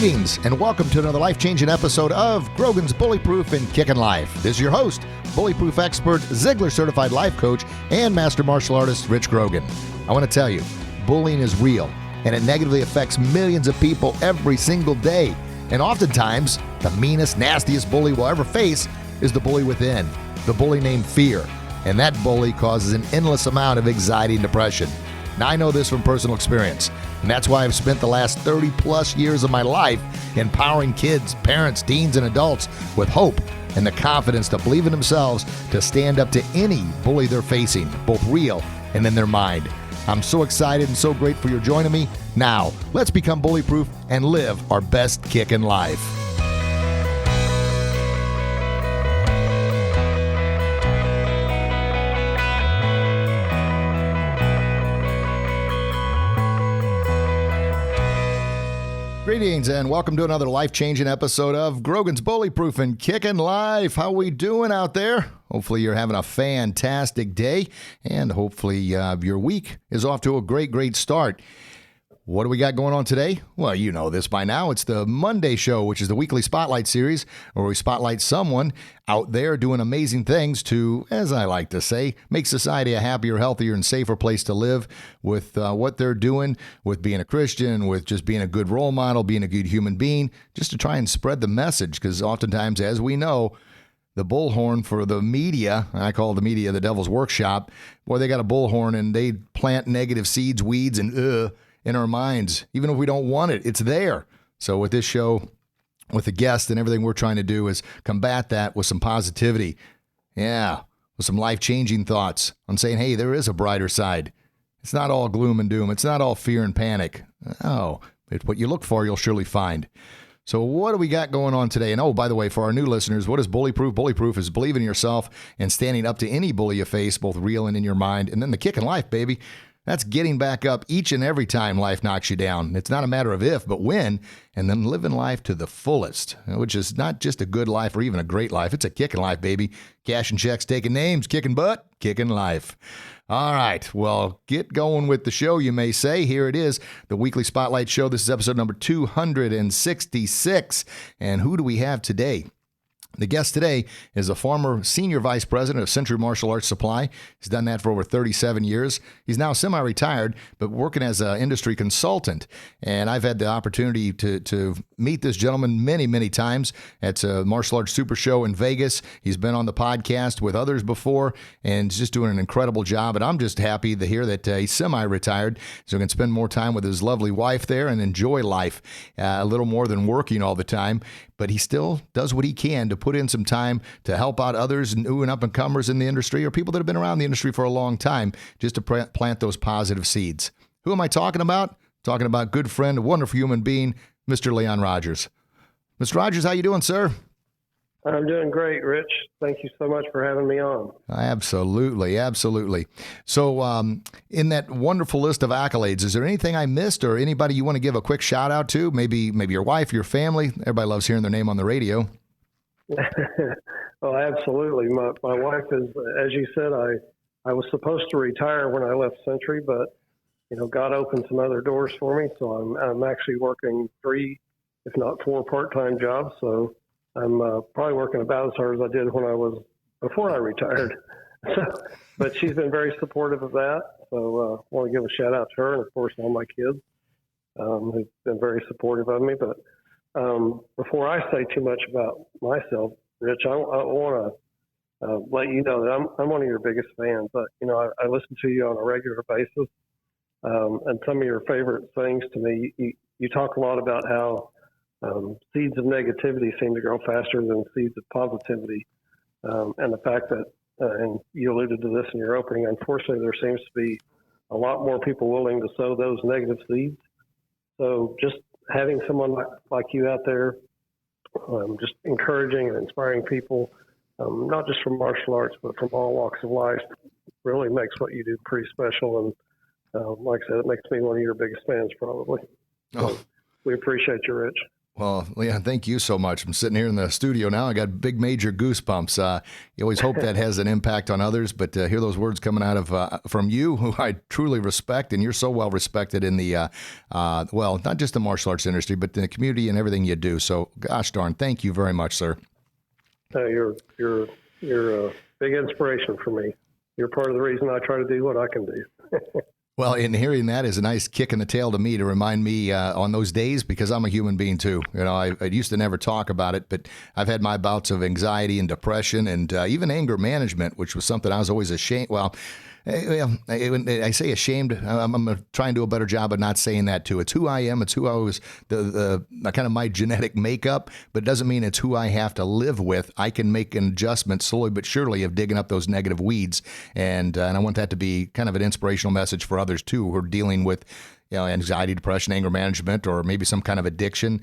Greetings and welcome to another life-changing episode of Grogan's Bullyproof and Kickin' Life. This is your host, Bullyproof expert, Ziegler certified life coach, and master martial artist Rich Grogan. I want to tell you, bullying is real and it negatively affects millions of people every single day. And oftentimes, the meanest, nastiest bully we'll ever face is the bully within, the bully named fear. And that bully causes an endless amount of anxiety and depression. Now, I know this from personal experience, and that's why I've spent the last 30 plus years of my life empowering kids, parents, teens, and adults with hope and the confidence to believe in themselves to stand up to any bully they're facing, both real and in their mind. I'm so excited and so grateful you're joining me. Now, let's become bully-proof and live our best kick in life. Greetings and welcome to another life-changing episode of Grogan's Bullyproof and Kickin' Life. How we doing out there? Hopefully you're having a fantastic day and hopefully your week is off to a great start. What do we got going on today? Well, you know this by now. It's the Monday show, which is the weekly spotlight series where we spotlight someone out there doing amazing things to, as I like to say, make society a happier, healthier, and safer place to live with what they're doing, with being a Christian, with just being a good role model, being a good human being, just to try and spread the message. Because oftentimes, as we know, the bullhorn for the media, I call the media the devil's workshop, boy, they got a bullhorn and they plant negative seeds, weeds, and in our minds. Even if we don't want it, it's there. So with this show, with the guest and everything we're trying to do is combat that with some positivity. Yeah, with some life-changing thoughts on saying, hey, there is a brighter side. It's not all gloom and doom. It's not all fear and panic. Oh, it's what you look for, you'll surely find. So what do we got going on today? And oh, by the way, for our new listeners, what is Bullyproof? Bullyproof is believing in yourself and standing up to any bully you face, both real and in your mind. And then the kick in life, baby. That's getting back up each and every time life knocks you down. It's not a matter of if, but when, and then living life to the fullest, which is not just a good life or even a great life. It's a kicking life, baby. Cashing checks, taking names, kicking butt, kicking life. All right, well, get going with the show, you may say. Here it is, the Weekly Spotlight Show. This is episode number 266. And who do we have today? The guest today is a former senior vice president of Century Martial Arts Supply. He's done that for over 37 years. He's now semi-retired, but working as an industry consultant. And I've had the opportunity to meet this gentleman many times at a martial arts super show in Vegas. He's been on the podcast with others before, and he's just doing an incredible job. And I'm just happy to hear that he's semi-retired, so he can spend more time with his lovely wife there and enjoy life a little more than working all the time. But he still does what he can to put in some time to help out others, new and up-and-comers in the industry or people that have been around the industry for a long time, just to plant those positive seeds. Who am I talking about? Talking about good friend, a wonderful human being, Mr. Leon Rogers. Mr. Rogers, how you doing, sir? I'm doing great, Rich. Thank you so much for having me on. Absolutely. So in that wonderful list of accolades, is there anything I missed or anybody you want to give a quick shout out to? Maybe your wife, your family? Everybody loves hearing their name on the radio. Well, absolutely. My wife is, as you said, I was supposed to retire when I left Century, but God opened some other doors for me. So I'm actually working 3, if not 4 part-time jobs. So I'm probably working about as hard as I did before I retired. But she's been very supportive of that. So I want to give a shout out to her and, of course, all my kids who've been very supportive of me. But before I say too much about myself, Rich, I want to let you know that I'm one of your biggest fans. I listen to you on a regular basis. And some of your favorite things to me, you talk a lot about how seeds of negativity seem to grow faster than seeds of positivity. And the fact that, and you alluded to this in your opening, unfortunately, there seems to be a lot more people willing to sow those negative seeds. So just having someone like you out there, just encouraging and inspiring people, not just from martial arts, but from all walks of life, really makes what you do pretty special. And like I said, it makes me one of your biggest fans, probably. So we appreciate you, Rich. Well, Leon, thank you so much. I'm sitting here in the studio now. I got big, major goosebumps. You always hope that has an impact on others, but to hear those words coming out of from you, who I truly respect, and you're so well respected in the, well, not just the martial arts industry, but in the community and everything you do. So, gosh darn, thank you very much, sir. You're a big inspiration for me. You're part of the reason I try to do what I can do. Well, and hearing that is a nice kick in the tail to me to remind me on those days, because I'm a human being too. You know, I used to never talk about it, but I've had my bouts of anxiety and depression and even anger management, which was something I was always ashamed. Well, I say ashamed. I'm trying to do a better job of not saying that too. It's who I am. It's who I was, the kind of my genetic makeup, but it doesn't mean it's who I have to live with. I can make an adjustment slowly but surely of digging up those negative weeds. And I want that to be kind of an inspirational message for others too, who are dealing with, anxiety, depression, anger management, or maybe some kind of addiction.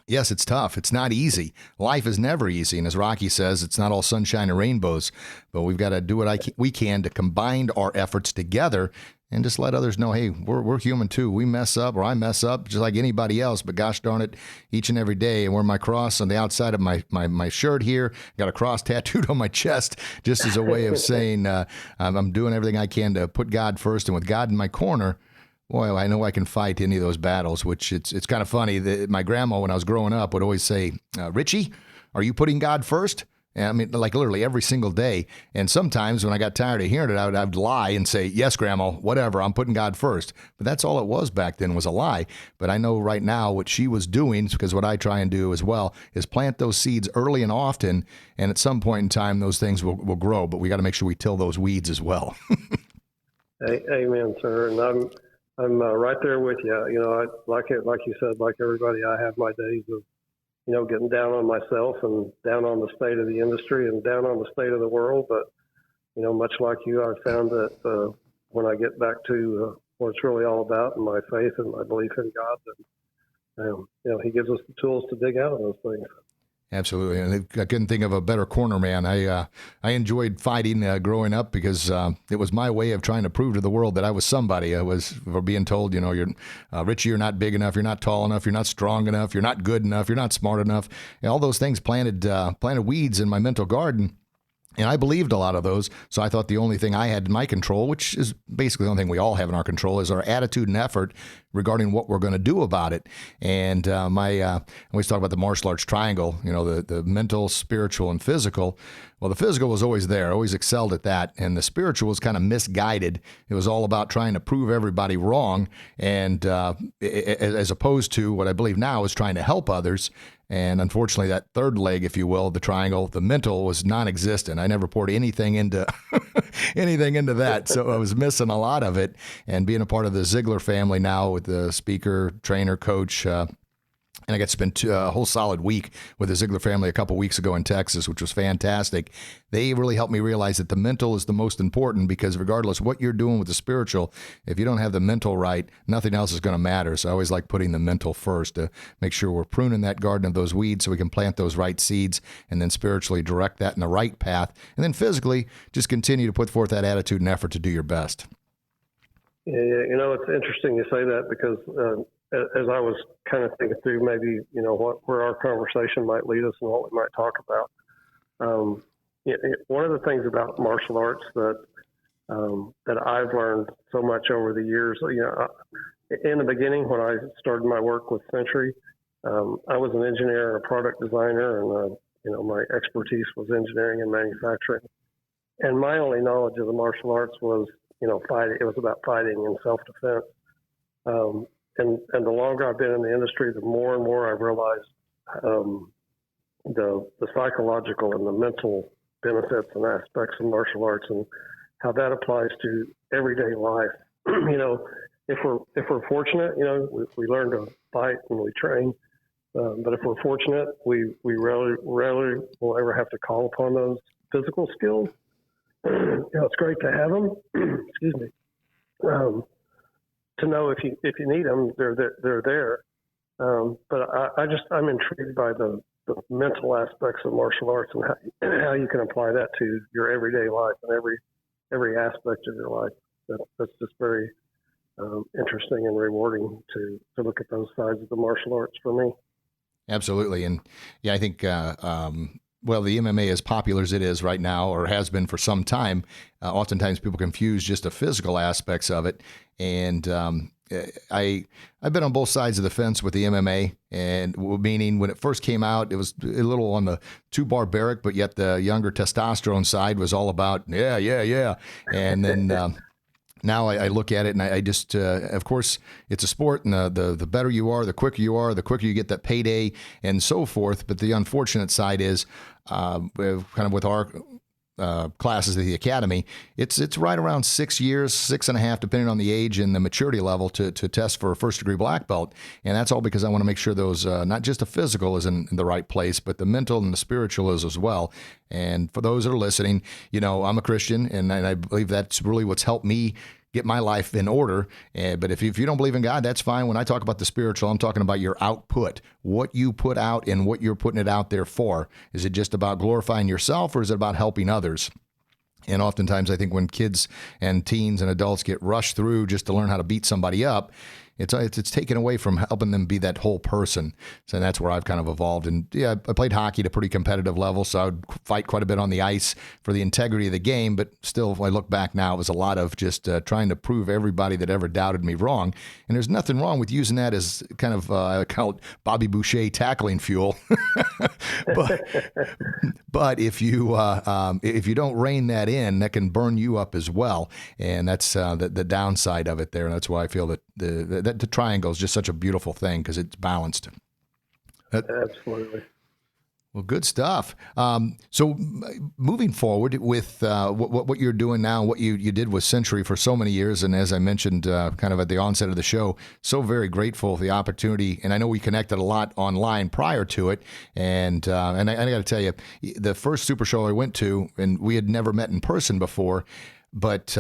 Yes, it's tough. It's not easy. Life is never easy. And as Rocky says, it's not all sunshine and rainbows. But we've got to do what we can to combine our efforts together and just let others know, hey, we're human too. We mess up, or I mess up just like anybody else. But gosh darn it, each and every day. And wear my cross on the outside of my shirt here. Got a cross tattooed on my chest just as a way of saying I'm doing everything I can to put God first. And with God in my corner, boy, I know I can fight any of those battles, which it's kind of funny that my grandma, when I was growing up, would always say, Richie, are you putting God first? And I mean, like literally every single day. And sometimes when I got tired of hearing it, I would lie and say, yes, Grandma, whatever, I'm putting God first. But that's all it was back then, was a lie. But I know right now what she was doing, because what I try and do as well, is plant those seeds early and often. And at some point in time, those things will grow. But we got to make sure we till those weeds as well. Amen, sir. And I'm right there with you. You know, like you said, like everybody, I have my days of, getting down on myself and down on the state of the industry and down on the state of the world. But, much like you, I've found that when I get back to what it's really all about, and my faith and my belief in God, that, He gives us the tools to dig out of those things. Absolutely, and I couldn't think of a better corner man. I enjoyed fighting growing up, because it was my way of trying to prove to the world that I was somebody. I was for being told, you're Richie, you're not big enough, you're not tall enough, you're not strong enough, you're not good enough, you're not smart enough. And all those things planted weeds in my mental garden. And I believed a lot of those, so I thought the only thing I had in my control, which is basically the only thing we all have in our control, is our attitude and effort regarding what we're going to do about it. And I always talk about the martial arts triangle, the mental, spiritual, and physical. Well, the physical was always there, always excelled at that, and the spiritual was kind of misguided. It was all about trying to prove everybody wrong, and as opposed to what I believe now is trying to help others. And unfortunately, that third leg, if you will, the triangle, the mental, was non-existent. I never poured anything into that, so I was missing a lot of it. And being a part of the Ziegler family now, with the speaker, trainer, coach, and I got to spend a whole solid week with the Ziegler family a couple weeks ago in Texas, which was fantastic. They really helped me realize that the mental is the most important, because regardless what you're doing with the spiritual, if you don't have the mental right, nothing else is going to matter. So I always like putting the mental first to make sure we're pruning that garden of those weeds so we can plant those right seeds, and then spiritually direct that in the right path. And then physically, just continue to put forth that attitude and effort to do your best. Yeah, it's interesting you say that, because as I was kind of thinking through maybe, where our conversation might lead us and what we might talk about. One of the things about martial arts that I've learned so much over the years, in the beginning when I started my work with Century, I was an engineer and a product designer, and my expertise was engineering and manufacturing. And my only knowledge of the martial arts was, fighting. It was about fighting and self-defense. And the longer I've been in the industry, the more and more I've realized the psychological and the mental benefits and aspects of martial arts, and how that applies to everyday life. If we're fortunate, we learn to fight and we train. But if we're fortunate, we rarely will ever have to call upon those physical skills. It's great to have them. Excuse me. To know if you need them, they're there. But I'm intrigued by the mental aspects of martial arts, and how you can apply that to your everyday life and every aspect of your life. That's just very interesting and rewarding to look at those sides of the martial arts for me. Absolutely. And yeah, I think, well, the MMA, as popular as it is right now, or has been for some time, oftentimes people confuse just the physical aspects of it. And I've been on both sides of the fence with the MMA, and meaning when it first came out, it was a little on the too barbaric, but yet the younger testosterone side was all about yeah. And then now I look at it and I just, of course, it's a sport, and the better you are, the quicker you get that payday and so forth. But the unfortunate side is kind of with our classes at the academy, it's right around 6 years, 6.5, depending on the age and the maturity level to test for a first degree black belt. And that's all because I want to make sure those, not just the physical is in the right place, but the mental and the spiritual is as well. And for those that are listening, I'm a Christian, and I believe that's really what's helped me get my life in order. But if you don't believe in God, that's fine. When I talk about the spiritual, I'm talking about your output, what you put out and what you're putting it out there for. Is it just about glorifying yourself, or is it about helping others? And oftentimes I think when kids and teens and adults get rushed through just to learn how to beat somebody up, it's taken away from helping them be that whole person. So that's where I've kind of evolved. And yeah, I played hockey at a pretty competitive level, so I would fight quite a bit on the ice for the integrity of the game. But still, if I look back now, it was a lot of just trying to prove everybody that ever doubted me wrong. And there's nothing wrong with using that as kind of, I call it Bobby Boucher tackling fuel. but if you don't rein that in, that can burn you up as well. And that's the downside of it there. And that's why I feel that the triangle is just such a beautiful thing because it's balanced. Absolutely. Well, good stuff. So moving forward with what you're doing now, what you did with Century for so many years, and as I mentioned kind of at the onset of the show, so very grateful for the opportunity. And I know we connected a lot online prior to it. And I got to tell you, the first Super Show I went to, and we had never met in person before, but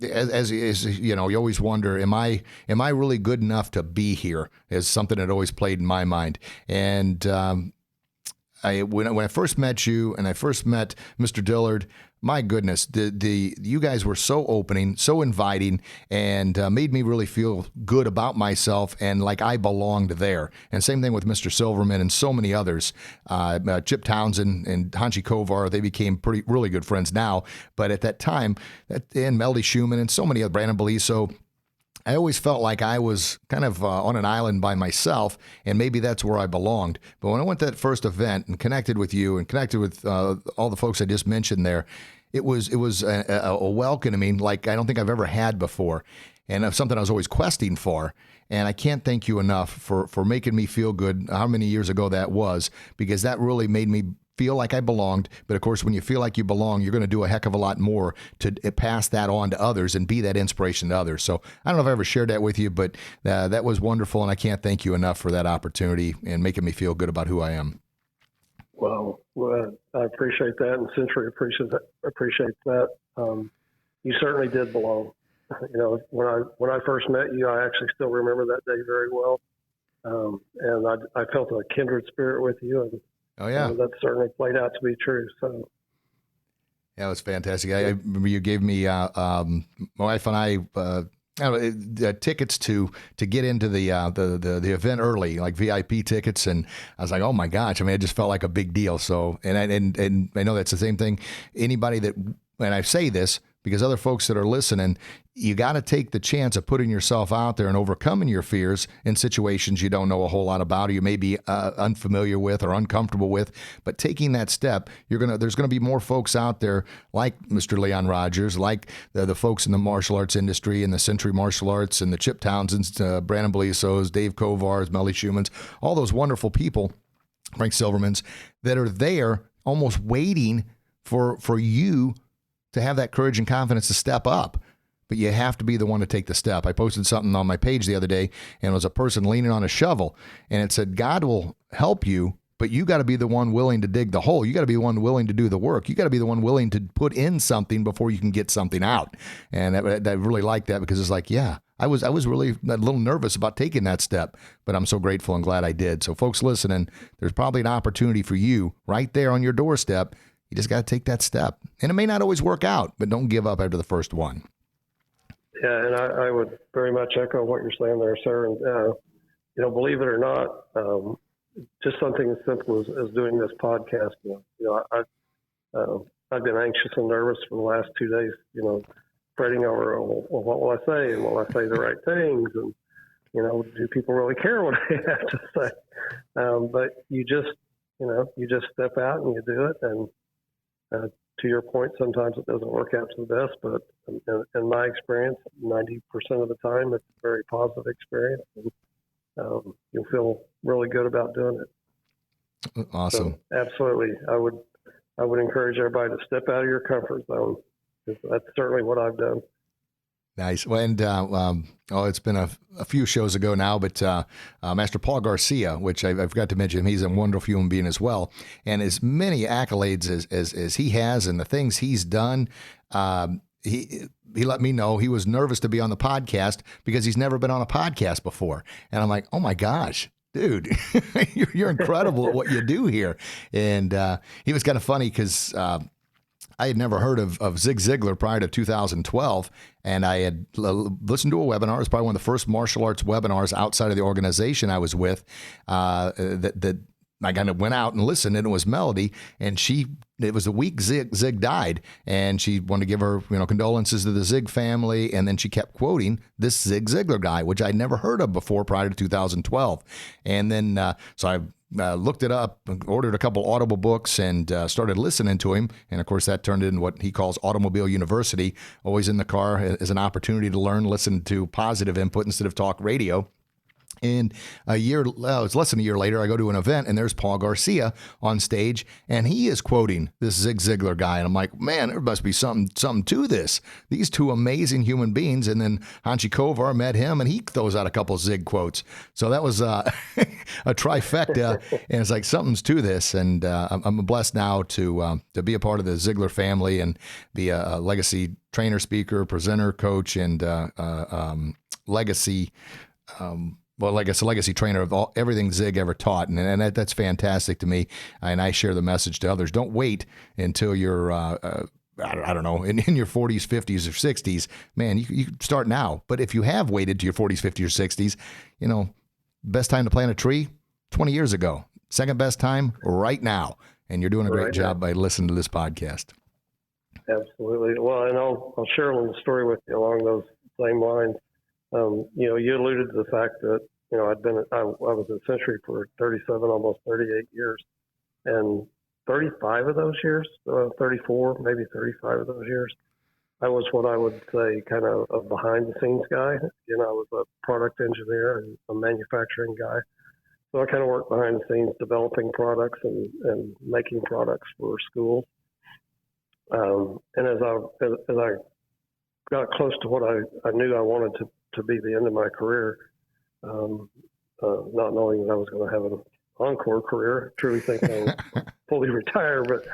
as you know, you always wonder, am I really good enough to be here? Is something that always played in my mind. And when I first met you, and I first met Mr. Dillard, my goodness, you guys were so opening, so inviting, and made me really feel good about myself and like I belonged there. And same thing with Mr. Silverman and so many others. Chip Townsend and Hanshi Kovar, they became really good friends now. But at that time, and Melody Schumann and so many other, Brandon Beliso, I always felt like I was kind of on an island by myself, and maybe that's where I belonged. But when I went to that first event and connected with you and connected with all the folks I just mentioned there, it was a welcoming like I don't think I've ever had before, and something I was always questing for. And I can't thank you enough for making me feel good, how many years ago that was, because that really made me feel like I belonged. But of course, when you feel like you belong, you're going to do a heck of a lot more to pass that on to others and be that inspiration to others. So I don't know if I ever shared that with you, but that was wonderful. And I can't thank you enough for that opportunity and making me feel good about who I am. Well, I appreciate that, and Century appreciates that. You certainly did belong. When I first met you, I actually still remember that day very well, and I felt a kindred spirit with you, and oh yeah, that certainly played out to be true. So yeah, it was fantastic. I remember you gave me my wife and I tickets to get into the event early, like VIP tickets, and I was like, oh my gosh! I mean, it just felt like a big deal. So, and I know that's the same thing. Anybody that, and I say this because other folks that are listening, you got to take the chance of putting yourself out there and overcoming your fears in situations you don't know a whole lot about, or you may be unfamiliar with or uncomfortable with. But taking that step, there's gonna be more folks out there like Mr. Leon Rogers, like the folks in the martial arts industry and the Century Martial Arts and the Chip Townsends, Brandon Belisos, Dave Kovars, Melly Schumans, all those wonderful people, Frank Silvermans, that are there almost waiting for you to have that courage and confidence to step up. But you have to be the one to take the step. I posted something on my page the other day, and it was a person leaning on a shovel, and it said, God will help you, but you got to be the one willing to dig the hole. You got to be the one willing to do the work. You got to be the one willing to put in something before you can get something out. And I really like that, because it's like, yeah, I was really a little nervous about taking that step, but I'm so grateful and glad I did. So folks listening, there's probably an opportunity for you right there on your doorstep. You just got to take that step. And it may not always work out, but don't give up after the first one. Yeah, and I would very much echo what you're saying there, sir. And believe it or not, just something as simple as doing this podcast. I've been anxious and nervous for the last 2 days, fretting over, well, what will I say? And will I say the right things? And, do people really care what I have to say? But you just step out and you do it. And to your point, sometimes it doesn't work out to the best, but in my experience, 90% of the time, it's a very positive experience. And, you'll feel really good about doing it. Awesome. So, absolutely. I would encourage everybody to step out of your comfort zone, because that's certainly what I've done. Nice. Well, and it's been a few shows ago now, but Master Paul Garcia, which I forgot to mention, he's a wonderful human being as well. And as many accolades as he has and the things he's done, he let me know he was nervous to be on the podcast because he's never been on a podcast before. And I'm like, oh my gosh, dude, you're incredible at what you do here. And he was kind of funny because I had never heard of Zig Ziglar prior to 2012, and I had listened to a webinar. It was probably one of the first martial arts webinars outside of the organization I was with that I kind of went out and listened, and it was Melody, and it was the week Zig died, and she wanted to give her, condolences to the Zig family, and then she kept quoting this Zig Ziglar guy, which I'd never heard of before prior to 2012. And then, so I looked it up, ordered a couple Audible books, and started listening to him. And of course, that turned into what he calls Automobile University, always in the car as an opportunity to learn, listen to positive input instead of talk radio. And it's less than a year later, I go to an event and there's Paul Garcia on stage, and he is quoting this Zig Ziglar guy. And I'm like, man, there must be something to this. These two amazing human beings. And then Hanshi Kovar met him and he throws out a couple Zig quotes. So that was a trifecta. And it's like, something's to this. And I'm blessed now to be a part of the Ziglar family and be a legacy trainer, speaker, presenter, coach, and legacy legacy trainer of everything Zig ever taught. And that's fantastic to me. And I share the message to others. Don't wait until you're, I don't know, in your 40s, 50s, or 60s. Man, you start now. But if you have waited to your 40s, 50s, or 60s, best time to plant a tree, 20 years ago. Second best time, right now. And you're doing a great job by listening to this podcast. Absolutely. Well, and I'll share a little story with you along those same lines. You alluded to the fact that, I was at Century for 37, almost 38 years, and 35 of those years, 34, maybe 35 of those years, I was what I would say kind of a behind the scenes guy. I was a product engineer and a manufacturing guy. So I kind of worked behind the scenes developing products and making products for schools. And as I got close to what I knew I wanted to be the end of my career, not knowing that I was going to have an encore career, truly thinking I was fully retired. But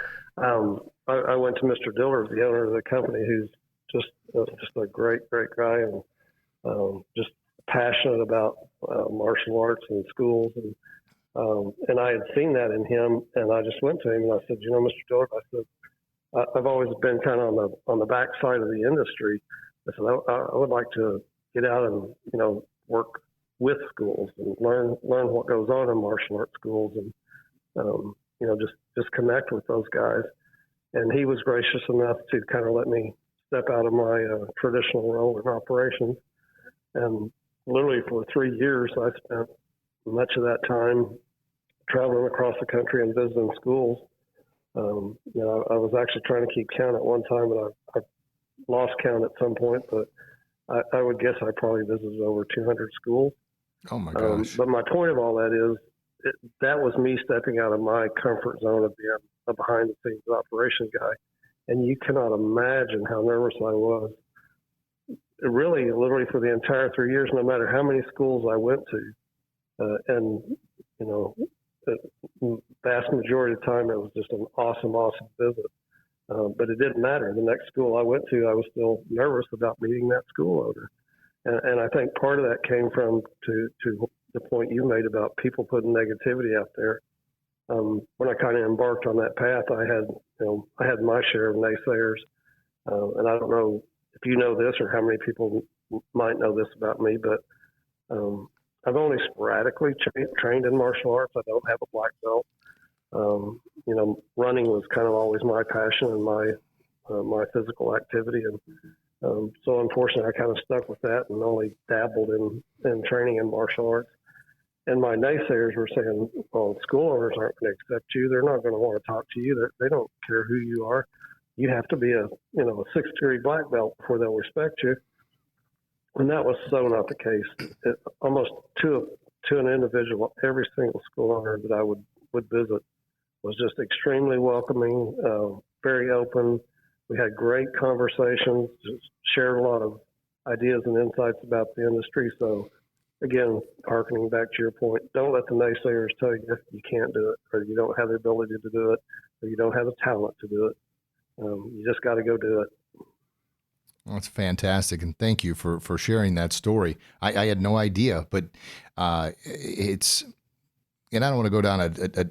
I went to Mr. Diller, the owner of the company, who's just a great guy and just passionate about martial arts and schools. And I had seen that in him, and I just went to him and I said, Mr. Diller, I said, I've always been kind of on the back side of the industry. I said, I would like to get out and, work with schools and learn what goes on in martial arts schools and, just connect with those guys. And he was gracious enough to kind of let me step out of my traditional role in operations. And literally for 3 years, I spent much of that time traveling across the country and visiting schools. I was actually trying to keep count at one time, and I lost count at some point, but I would guess I probably visited over 200 schools. Oh my gosh. But my point of all that is that was me stepping out of my comfort zone of being a behind the scenes operation guy. And you cannot imagine how nervous I was. Really, literally for the entire 3 years, no matter how many schools I went to, the vast majority of the time, it was just an awesome visit. But it didn't matter. The next school I went to, I was still nervous about meeting that school owner. And I think part of that came from to the point you made about people putting negativity out there. When I kind of embarked on that path, I had my share of naysayers. And I don't know if you know this or how many people might know this about me, but I've only sporadically trained in martial arts. I don't have a black belt. Running was kind of always my passion and my physical activity, and so unfortunately, I kind of stuck with that and only dabbled in training in martial arts. And my naysayers were saying, "Well, school owners aren't going to accept you. They're not going to want to talk to you. They don't care who you are. You have to be a 6th-degree black belt before they'll respect you." And that was so not the case. Almost to an individual, every single school owner that I would visit was just extremely welcoming, very open. We had great conversations, just shared a lot of ideas and insights about the industry. So, again, harkening back to your point, don't let the naysayers tell you can't do it, or you don't have the ability to do it, or you don't have the talent to do it. You just got to go do it. Well, that's fantastic, and thank you for sharing that story. I had no idea, but it's. And I don't want to go down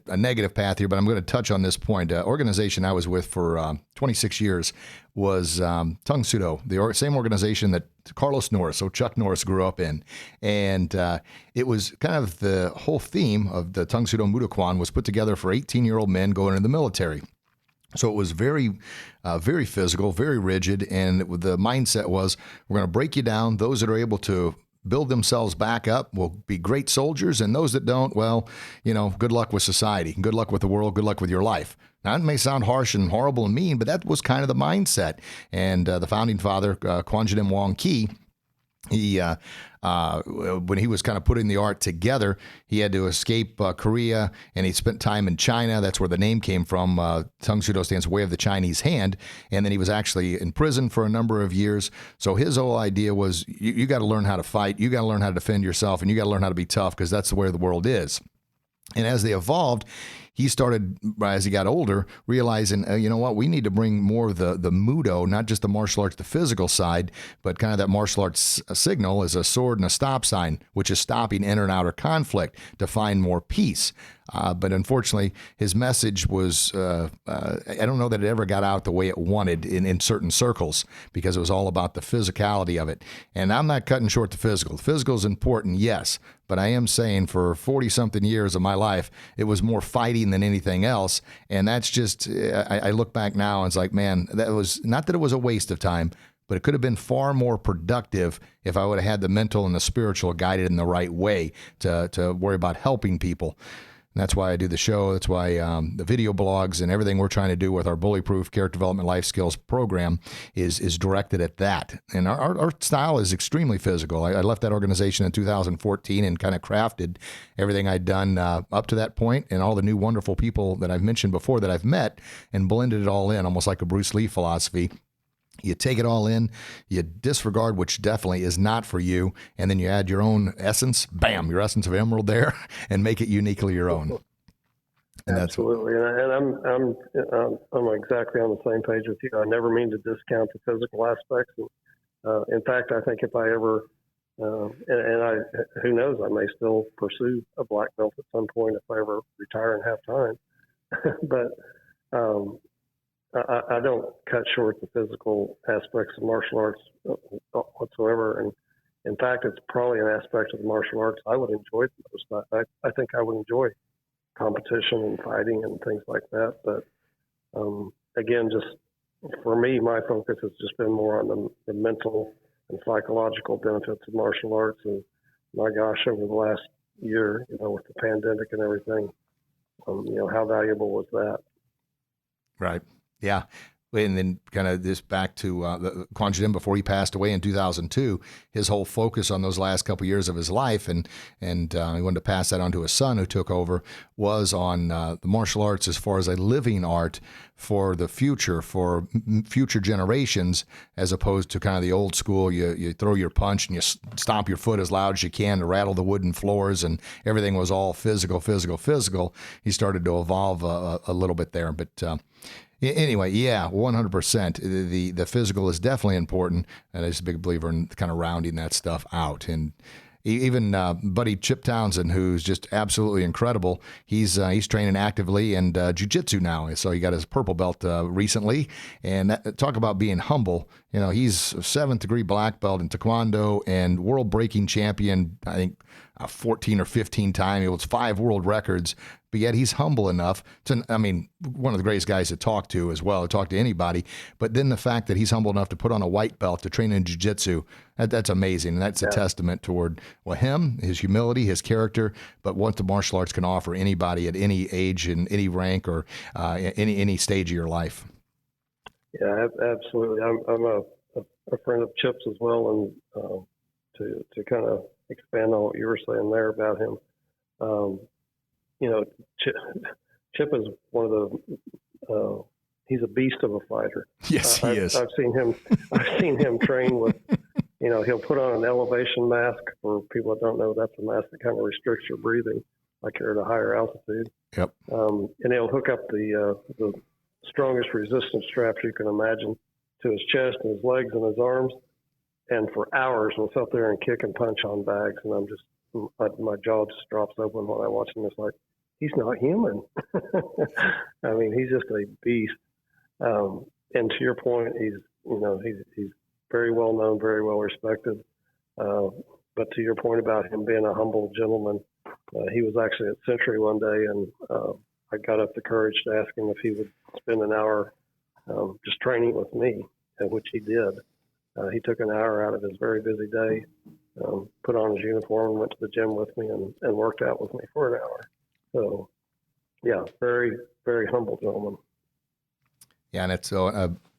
a negative path here, but I'm going to touch on this point. Organization I was with for 26 years was Tung Sudo, the same organization that Carlos Norris, so Chuck Norris, grew up in. And it was kind of the whole theme of the Tung Sudo Mudokwan was put together for 18-year-old men going into the military. So it was very, very physical, very rigid, and the mindset was we're going to break you down. Those that are able to build themselves back up will be great soldiers, and those that don't, well, good luck with society, good luck with the world, good luck with your life. Now, it may sound harsh and horrible and mean, but that was kind of the mindset. And the founding father, Kwanjin Wong Ki, he when he was kind of putting the art together, he had to escape Korea, and he spent time in China. That's where the name came from. Tung Sudo stands Way of the Chinese Hand. And then he was actually in prison for a number of years. So his whole idea was you got to learn how to fight. You got to learn how to defend yourself, and you got to learn how to be tough, because that's the way the world is. And as they evolved, he started, as he got older, realizing, you know what, we need to bring more of the Mudo, not just the martial arts, the physical side, but kind of that martial arts signal as a sword and a stop sign, which is stopping inner and outer conflict to find more peace. But unfortunately, his message was, I don't know that it ever got out the way it wanted in certain circles, because it was all about the physicality of it. And I'm not cutting short the physical. The physical is important, yes, but I am saying for 40-something years of my life, it was more fighting than anything else. And that's just, I look back now and it's like, man, that was not that it was a waste of time, but it could have been far more productive if I would have had the mental and the spiritual guided in the right way to worry about helping people. And that's why I do the show. That's why the video blogs and everything we're trying to do with our Bullyproof Character Development Life Skills program is directed at that. And our style is extremely physical. I left that organization in 2014 and kind of crafted everything I'd done up to that point, and all the new wonderful people that I've mentioned before that I've met, and blended it all in, almost like a Bruce Lee philosophy. You take it all in, you disregard which definitely is not for you, and then you add your own essence, bam, your essence of emerald there, and make it uniquely your own. And absolutely, and I'm exactly on the same page with you. I never mean to discount the physical aspects. In fact, I think if I ever, who knows, I may still pursue a black belt at some point if I ever retire and have time. But I don't cut short the physical aspects of martial arts whatsoever. And in fact, it's probably an aspect of the martial arts I would enjoy the most. I think I would enjoy competition and fighting and things like that. But again, just for me, my focus has just been more on the mental and psychological benefits of martial arts. And my gosh, over the last year, with the pandemic and everything, how valuable was that? Right. Yeah. And then kind of this back to Quan Jin before he passed away in 2002, his whole focus on those last couple of years of his life, and he wanted to pass that on to his son who took over, was on the martial arts as far as a living art for the future, for future generations, as opposed to kind of the old school, you throw your punch and you stomp your foot as loud as you can to rattle the wooden floors, and everything was all physical. He started to evolve a little bit there, but anyway, yeah, 100%. The physical is definitely important, and I'm just a big believer in kind of rounding that stuff out. And even buddy Chip Townsend, who's just absolutely incredible. He's training actively in jiu-jitsu now. So he got his purple belt recently. And talk about being humble. You know, he's a 7th degree black belt in Taekwondo and world breaking champion, I think, 14 or 15 times. He holds 5 world records, but yet he's humble enough to, I mean, one of the greatest guys to talk to as well, to talk to anybody. But then the fact that he's humble enough to put on a white belt to train in jiu-jitsu, that's amazing. And that's a testament toward, well, him, his humility, his character, but what the martial arts can offer anybody at any age and any rank or any stage of your life. Yeah, absolutely. I'm a friend of Chip's as well, and to kind of expand on what you were saying there about him, you know, Chip is one of the he's a beast of a fighter. Yes, he is. I've seen him train with, you know, he'll put on an elevation mask. For people that don't know, that's a mask that kind of restricts your breathing, like you're at a higher altitude. Yep. And he'll hook up the strongest resistance straps you can imagine to his chest and his legs and his arms. And for hours, we'll sit there and kick and punch on bags. And I'm just, my jaw just drops open when I watch him. It's like, he's not human. I mean, he's just a beast. And to your point, he's very well known, very well respected. But to your point about him being a humble gentleman, he was actually at Century one day, and I got up the courage to ask him if he would spend an hour just training with me, which he did. He took an hour out of his very busy day, put on his uniform, and went to the gym with me and worked out with me for an hour. So, yeah, very, very humble gentleman. Yeah, and it's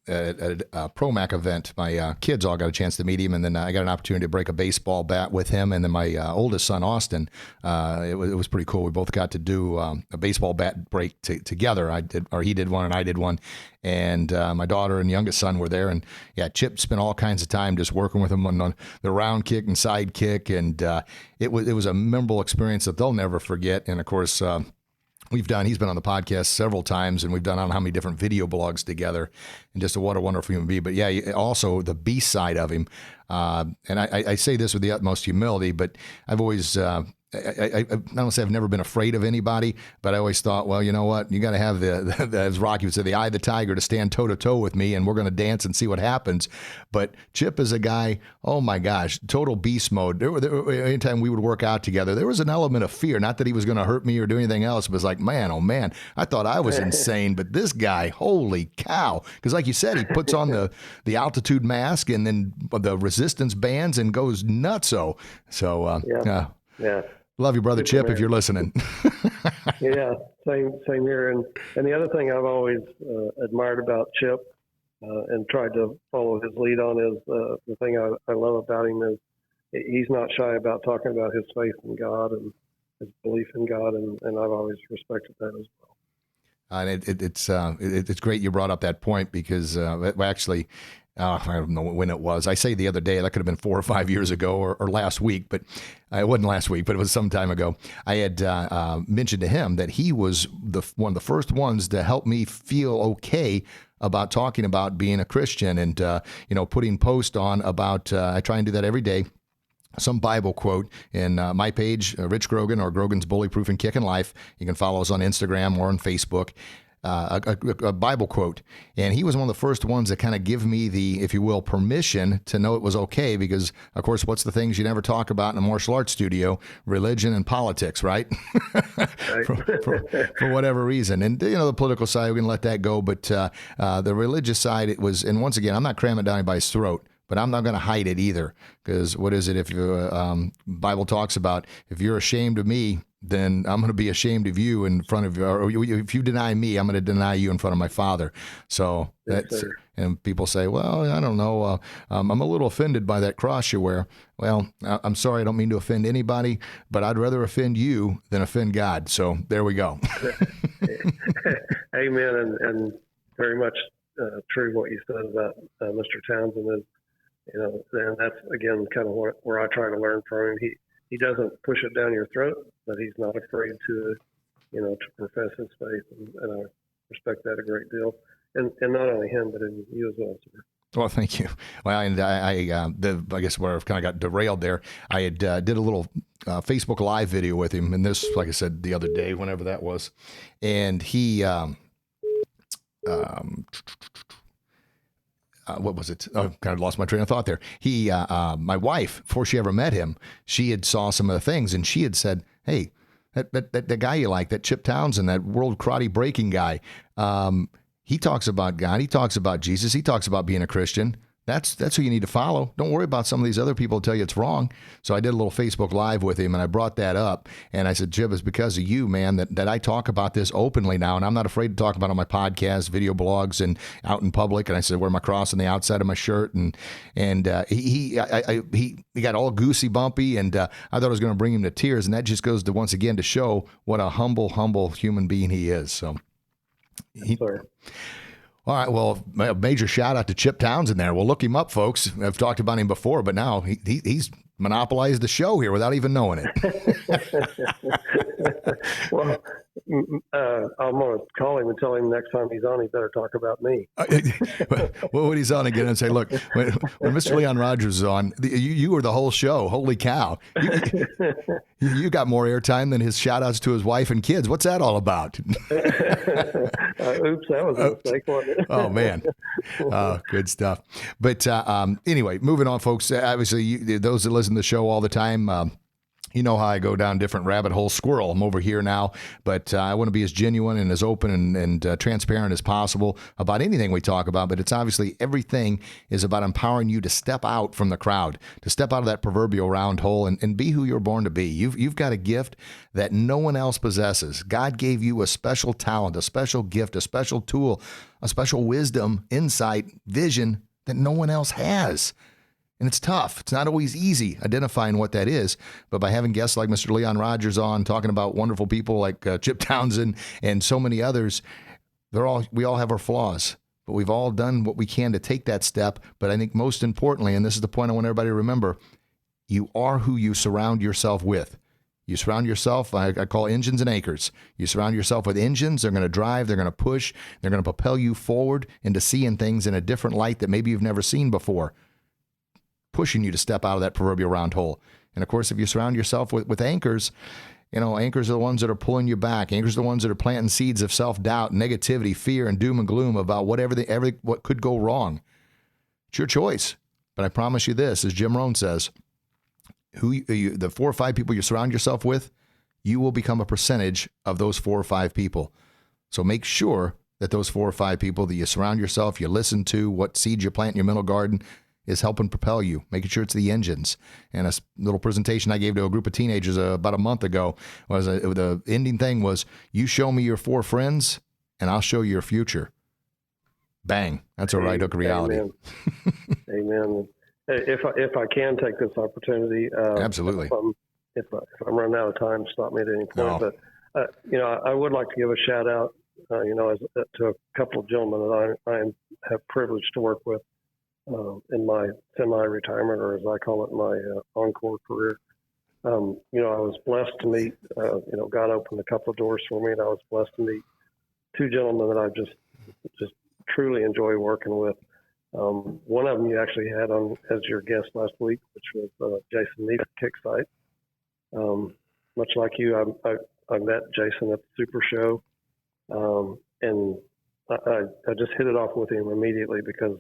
at a ProMac event, my kids all got a chance to meet him, and then I got an opportunity to break a baseball bat with him, and then my oldest son, Austin, it was pretty cool. We both got to do a baseball bat break together. He did one, and I did one, and my daughter and youngest son were there, and yeah, Chip spent all kinds of time just working with him on the round kick and side kick, and it was a memorable experience that they'll never forget, and of course, he's been on the podcast several times, and we've done I don't know how many different video blogs together, and just what a wonderful human being. But yeah, also the beast side of him. And I say this with the utmost humility, but I've always, I don't say I've never been afraid of anybody, but I always thought, well, you know what? You got to have as Rocky would say, the eye of the tiger to stand toe to toe with me, and we're going to dance and see what happens. But Chip is a guy, oh my gosh, total beast mode. Anytime we would work out together, there was an element of fear. Not that he was going to hurt me or do anything else, but it's like, man, oh man, I thought I was insane, but this guy, holy cow. Because like you said, he puts on the altitude mask and then the resistance bands and goes nutso. So, yeah. Love you, brother Chip, if you're listening. Yeah, same here. And the other thing I've always admired about Chip and tried to follow his lead on is the thing I love about him is he's not shy about talking about his faith in God and his belief in God, and I've always respected that as well. And it's great you brought up that point because actually, I don't know when it was. I say the other day, that could have been 4 or 5 years ago or last week, but it wasn't last week, but it was some time ago. I had mentioned to him that he was one of the first ones to help me feel okay about talking about being a Christian and, putting posts on about, I try and do that every day, some Bible quote in my page, Rich Grogan or Grogan's Bullyproof and Kicking Life. You can follow us on Instagram or on Facebook. A Bible quote. And he was one of the first ones that kind of give me the, if you will, permission to know it was okay because, of course, what's the things you never talk about in a martial arts studio? Religion and politics, right? for whatever reason. And, the political side, we can let that go. But the religious side, it was, and once again, I'm not cramming it down anybody's throat. But I'm not going to hide it either, because what is it? If Bible talks about if you're ashamed of me, then I'm going to be ashamed of you in front of you. Or if you deny me, I'm going to deny you in front of my Father. So that's, and people say, well, I don't know. I'm a little offended by that cross you wear. Well, I'm sorry. I don't mean to offend anybody, but I'd rather offend you than offend God. So there we go. Amen. And very much true what you said about Mr. Townsend is, and that's, again, kind of where I try to learn from him. He doesn't push it down your throat, but he's not afraid to, to profess his faith, and I respect that a great deal. And not only him, but in you as well, sir. Well, thank you. Well, and I guess where I've kind of got derailed there, I had did a little Facebook Live video with him, and this, like I said, the other day, whenever that was, and he, what was it? Oh, kind of lost my train of thought there. He, my wife, before she ever met him, she had saw some of the things, and she had said, "Hey, that guy you like, that Chip Townsend, that world karate breaking guy, he talks about God. He talks about Jesus. He talks about being a Christian. That's who you need to follow. Don't worry about some of these other people who tell you it's wrong." So I did a little Facebook Live with him, and I brought that up. And I said, "Jib, it's because of you, man, that I talk about this openly now. And I'm not afraid to talk about it on my podcast, video blogs, and out in public." And I said, "Wear my cross on the outside of my shirt." And he got all goosey bumpy, and I thought I was going to bring him to tears. And that just goes to, once again, to show what a humble human being he is. So. Sorry. All right. Well, a major shout out to Chip Townsend there. We'll look him up, folks. I've talked about him before, but now he's monopolized the show here without even knowing it. Well, I'm going to call him and tell him next time he's on, he better talk about me. Well, when he's on again, and say, "Look, when Mr. Leon Rogers is on, you were the whole show. Holy cow. You got more airtime than his shout outs to his wife and kids. What's that all about?" Oops, that was a mistake, wasn't it? Oh, man. Good stuff. But anyway, moving on, folks. Obviously, those that listen to the show all the time, you know how I go down different rabbit hole. Squirrel, I'm over here now, but I want to be as genuine and as open and transparent as possible about anything we talk about. But it's obviously everything is about empowering you to step out from the crowd, to step out of that proverbial round hole and be who you're born to be. You've got a gift that no one else possesses. God gave you a special talent, a special gift, a special tool, a special wisdom, insight, vision that no one else has. And it's tough. It's not always easy identifying what that is. But by having guests like Mr. Leon Rogers on, talking about wonderful people like Chip Townsend and so many others, we all have our flaws. But we've all done what we can to take that step. But I think most importantly, and this is the point I want everybody to remember, you are who you surround yourself with. You surround yourself, I call engines and anchors. You surround yourself with engines, they're going to drive, they're going to push, they're going to propel you forward into seeing things in a different light that maybe you've never seen before, pushing you to step out of that proverbial round hole. And of course, if you surround yourself with anchors, anchors are the ones that are pulling you back. Anchors are the ones that are planting seeds of self-doubt, negativity, fear, and doom and gloom about what could go wrong. It's your choice. But I promise you this, as Jim Rohn says, the 4 or 5 people you surround yourself with, you will become a percentage of those 4 or 5 people. So make sure that those 4 or 5 people that you surround yourself, you listen to, what seeds you plant in your mental garden, is helping propel you, making sure it's the engines. And a little presentation I gave to a group of teenagers about a month ago was the ending thing was, you show me your 4 friends and I'll show you your future. Bang. That's a right hook of reality. Amen. Amen. If I can take this opportunity, absolutely. If I'm running out of time, stop me at any point. No. But I would like to give a shout out, to a couple of gentlemen that I have privileged to work with in my semi-retirement, or as I call it, my encore career. I was blessed to meet. God opened a couple of doors for me, and I was blessed to meet 2 gentlemen that I just truly enjoy working with. One of them you actually had on as your guest last week, which was Jason Neef at Kicksite. Much like you, I met Jason at the Super Show, and I just hit it off with him immediately because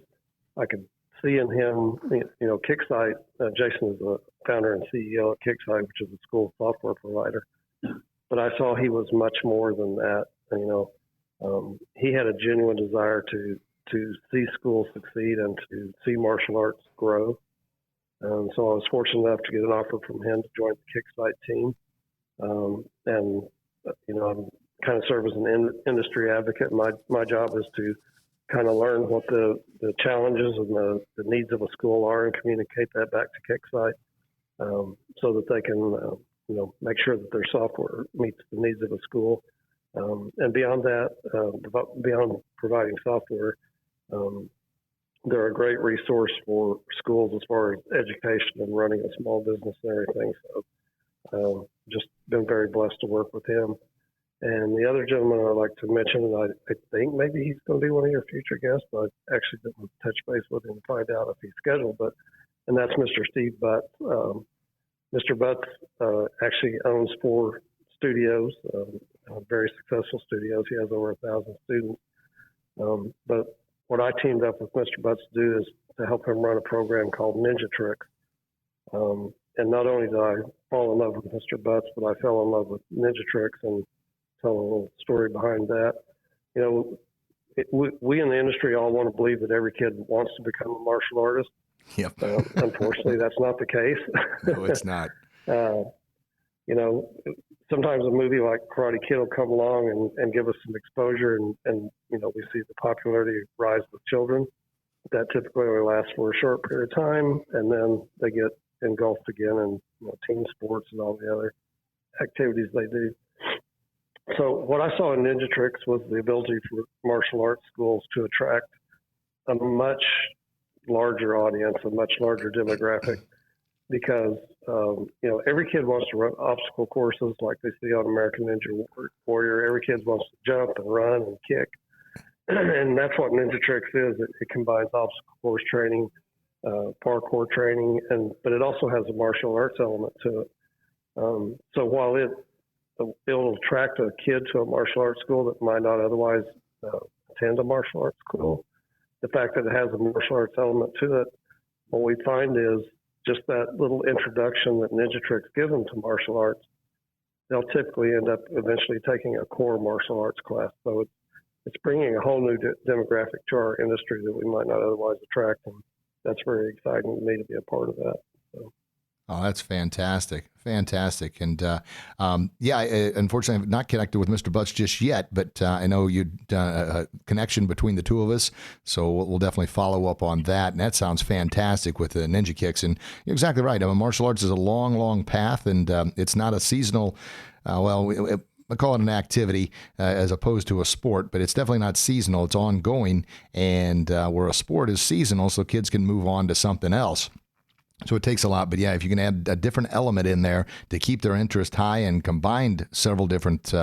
I could see in him, Kicksite. Jason is the founder and CEO at Kicksite, which is a school software provider. But I saw he was much more than that. He had a genuine desire to see schools succeed and to see martial arts grow. So I was fortunate enough to get an offer from him to join the Kicksite team. I'm kind of serve as an industry advocate. My job is to kind of learn what the challenges and the needs of a school are and communicate that back to Kicksite so that they can, make sure that their software meets the needs of a school. And beyond that, beyond providing software, they're a great resource for schools as far as education and running a small business and everything. So just been very blessed to work with him. And the other gentleman I'd like to mention, and I think maybe he's going to be one of your future guests, but I actually didn't touch base with him to find out if he's scheduled. And that's Mr. Steve Butts. Mr. Butts actually owns 4 studios, very successful studios. He has over 1,000 students. But what I teamed up with Mr. Butts to do is to help him run a program called Ninja Tricks. And not only did I fall in love with Mr. Butts, but I fell in love with Ninja Tricks, and tell a little story behind that. We in the industry all want to believe that every kid wants to become a martial artist. Yep. Unfortunately, that's not the case. No, it's not. Sometimes a movie like Karate Kid will come along and give us some exposure, and we see the popularity rise with children. That typically only lasts for a short period of time, and then they get engulfed again in team sports and all the other activities they do. So what I saw in Ninja Tricks was the ability for martial arts schools to attract a much larger audience, a much larger demographic, because every kid wants to run obstacle courses like they see on American Ninja Warrior. Every kid wants to jump and run and kick, and that's what Ninja Tricks is. It combines obstacle course training, parkour training, but it also has a martial arts element to it. So while it'll attract a kid to a martial arts school that might not otherwise attend a martial arts school, the fact that it has a martial arts element to it, what we find is just that little introduction that Ninja Tricks give them to martial arts, they'll typically end up eventually taking a core martial arts class. So it's bringing a whole new demographic to our industry that we might not otherwise attract, and that's very exciting to me to be a part of that. So. Oh, that's fantastic. Fantastic. And unfortunately, I'm not connected with Mr. Butts just yet, but I know you'd done a connection between the two of us. So we'll definitely follow up on that. And that sounds fantastic with the ninja kicks. And you're exactly right. Martial arts is a long, long path, and it's not a seasonal, I call it an activity as opposed to a sport, but it's definitely not seasonal. It's ongoing. And where a sport is seasonal, so kids can move on to something else. So it takes a lot, but yeah, if you can add a different element in there to keep their interest high and combined several different,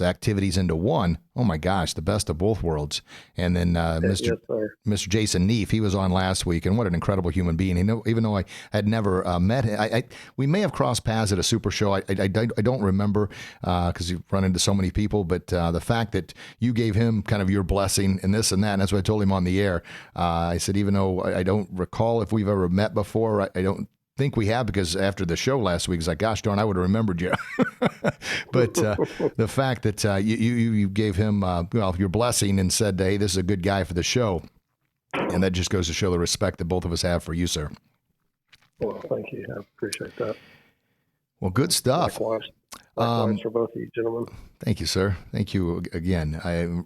activities into one, oh my gosh, the best of both worlds. And then Mr. Jason Neef, he was on last week, and what an incredible human being. Even though I had never met him, we may have crossed paths at a super show. I don't remember because you've run into so many people, but the fact that you gave him kind of your blessing and this and that, and that's what I told him on the air. I said, even though I don't recall if we've ever met before, I don't think we have, because after the show last week, it's like, gosh darn, I would have remembered you. But the fact that you gave him your blessing and said, hey, this is a good guy for the show, and that just goes to show the respect that both of us have for you, sir. Well, thank you. I appreciate that. Well, good stuff. Likewise for both of you gentlemen. Thank you, sir. Thank you again. I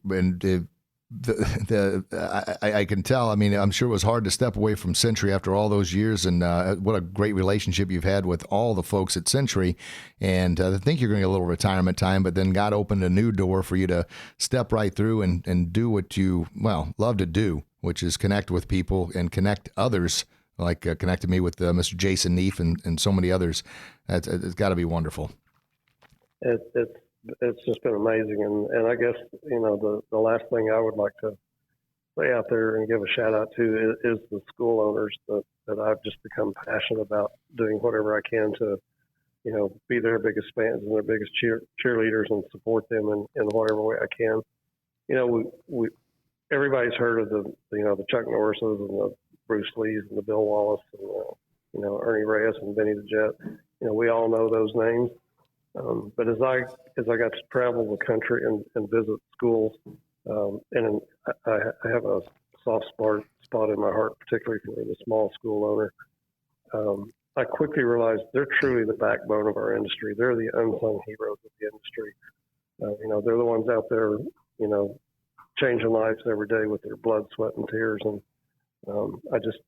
can tell. I mean, I'm sure it was hard to step away from Century after all those years, and what a great relationship you've had with all the folks at Century. And I think you're going to get a little retirement time, but then God opened a new door for you to step right through and do what you, love to do, which is connect with people and connect others, like connected me with Mr. Jason Neef and so many others. It's got to be wonderful. It's just been amazing, and I guess the last thing I would like to say out there and give a shout out to is the school owners that I've just become passionate about doing whatever I can to be their biggest fans and their biggest cheerleaders and support them in whatever way I can. We everybody's heard of the Chuck Norrises and the Bruce Lees and the Bill Wallace and Ernie Reyes and Benny the Jet. We all know those names. But as I got to travel the country and visit schools, and I have a soft spot in my heart, particularly for the small school owner, I quickly realized they're truly the backbone of our industry. They're the unsung heroes of the industry. They're the ones out there, changing lives every day with their blood, sweat, and tears. And I just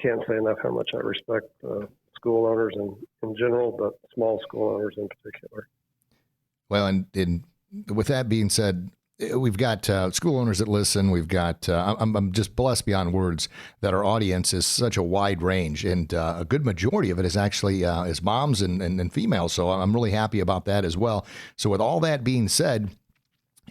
can't say enough how much I respect school owners in general, but small school owners in particular. Well, and with that being said, we've got school owners that listen. We've got, I'm just blessed beyond words that our audience is such a wide range, and a good majority of it is actually is moms and females. So I'm really happy about that as well. So with all that being said,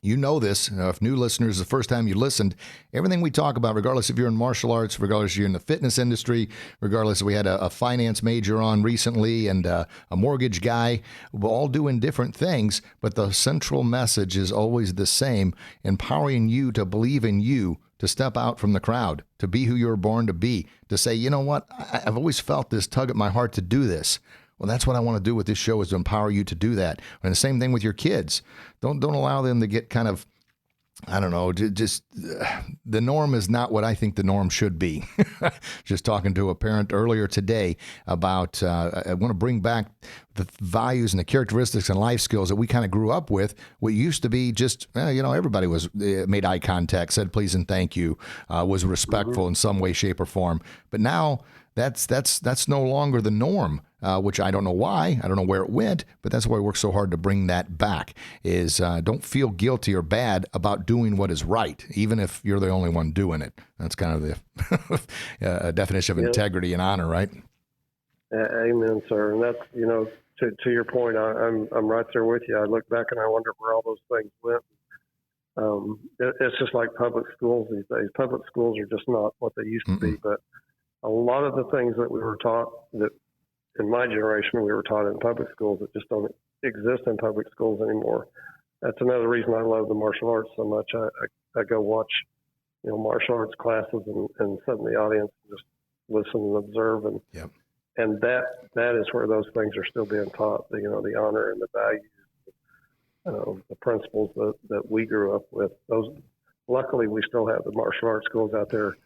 you know this, if new listeners, the first time you listened, everything we talk about, regardless if you're in martial arts, regardless if you're in the fitness industry, regardless if we had a finance major on recently and a mortgage guy, we're all doing different things, but the central message is always the same, empowering you to believe in you, to step out from the crowd, to be who you were born to be, to say, you know what, I've always felt this tug at my heart to do this. Well, that's what I want to do with this show, is to empower you to do that. And the same thing with your kids. Don't allow them to get kind of, I don't know, just the norm is not what I think the norm should be. Just talking to a parent earlier today about, I want to bring back the values and the characteristics and life skills that we kind of grew up with. What used to be just, everybody was made eye contact, said please and thank you, was respectful in some way, shape, or form. But now that's no longer the norm. Which I don't know why. I don't know where it went, but that's why I work so hard to bring that back, is don't feel guilty or bad about doing what is right, even if you're the only one doing it. That's kind of the definition of integrity and honor, right? Amen, sir. And that's, to your point, I'm right there with you. I look back and I wonder where all those things went. It's just like public schools these days. Public schools are just not what they used to be, but a lot of the things that we were taught that in my generation, we were taught in public schools that just don't exist in public schools anymore. That's another reason I love the martial arts so much. I go watch, martial arts classes and sit in the audience and just listen and observe. And and that is where those things are still being taught. The honor and the values, the principles that we grew up with. Those, luckily, we still have the martial arts schools out there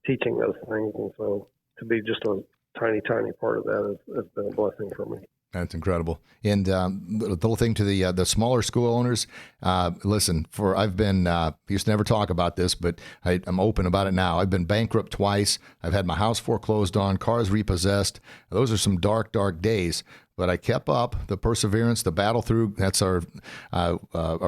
teaching those things. And so to be just a tiny part of that has been a blessing for me. That's incredible. And the little thing to the smaller school owners, listen, I've been, used to never talk about this, but I'm open about it now. I've been bankrupt twice. I've had my house foreclosed on, cars repossessed. Those are some dark days. But I kept up the perseverance, the battle through. That's our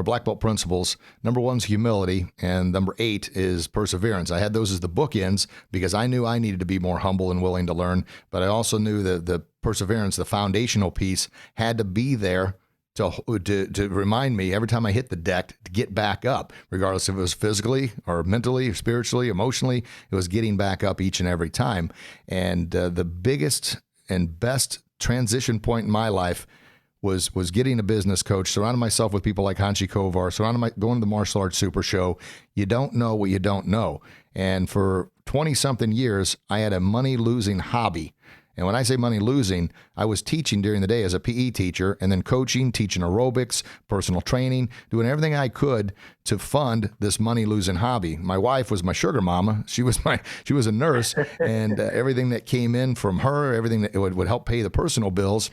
black belt principles. Number 1's humility, and number 8 is perseverance. I had those as the bookends because I knew I needed to be more humble and willing to learn. But I also knew that the perseverance, the foundational piece, had to be there to remind me every time I hit the deck to get back up, regardless if it was physically or mentally or spiritually, emotionally. It was getting back up each and every time. And the biggest and best transition point in my life was getting a business coach, surrounding myself with people like Hanshi Kovar, going to the Martial Arts Super Show. You don't know what you don't know. And for 20-something years, I had a money-losing hobby. And when I say money losing, I was teaching during the day as a PE teacher and then coaching, teaching aerobics, personal training, doing everything I could to fund this money losing hobby. My wife was my sugar mama. She was a nurse, and everything that came in from her, everything that would help pay the personal bills.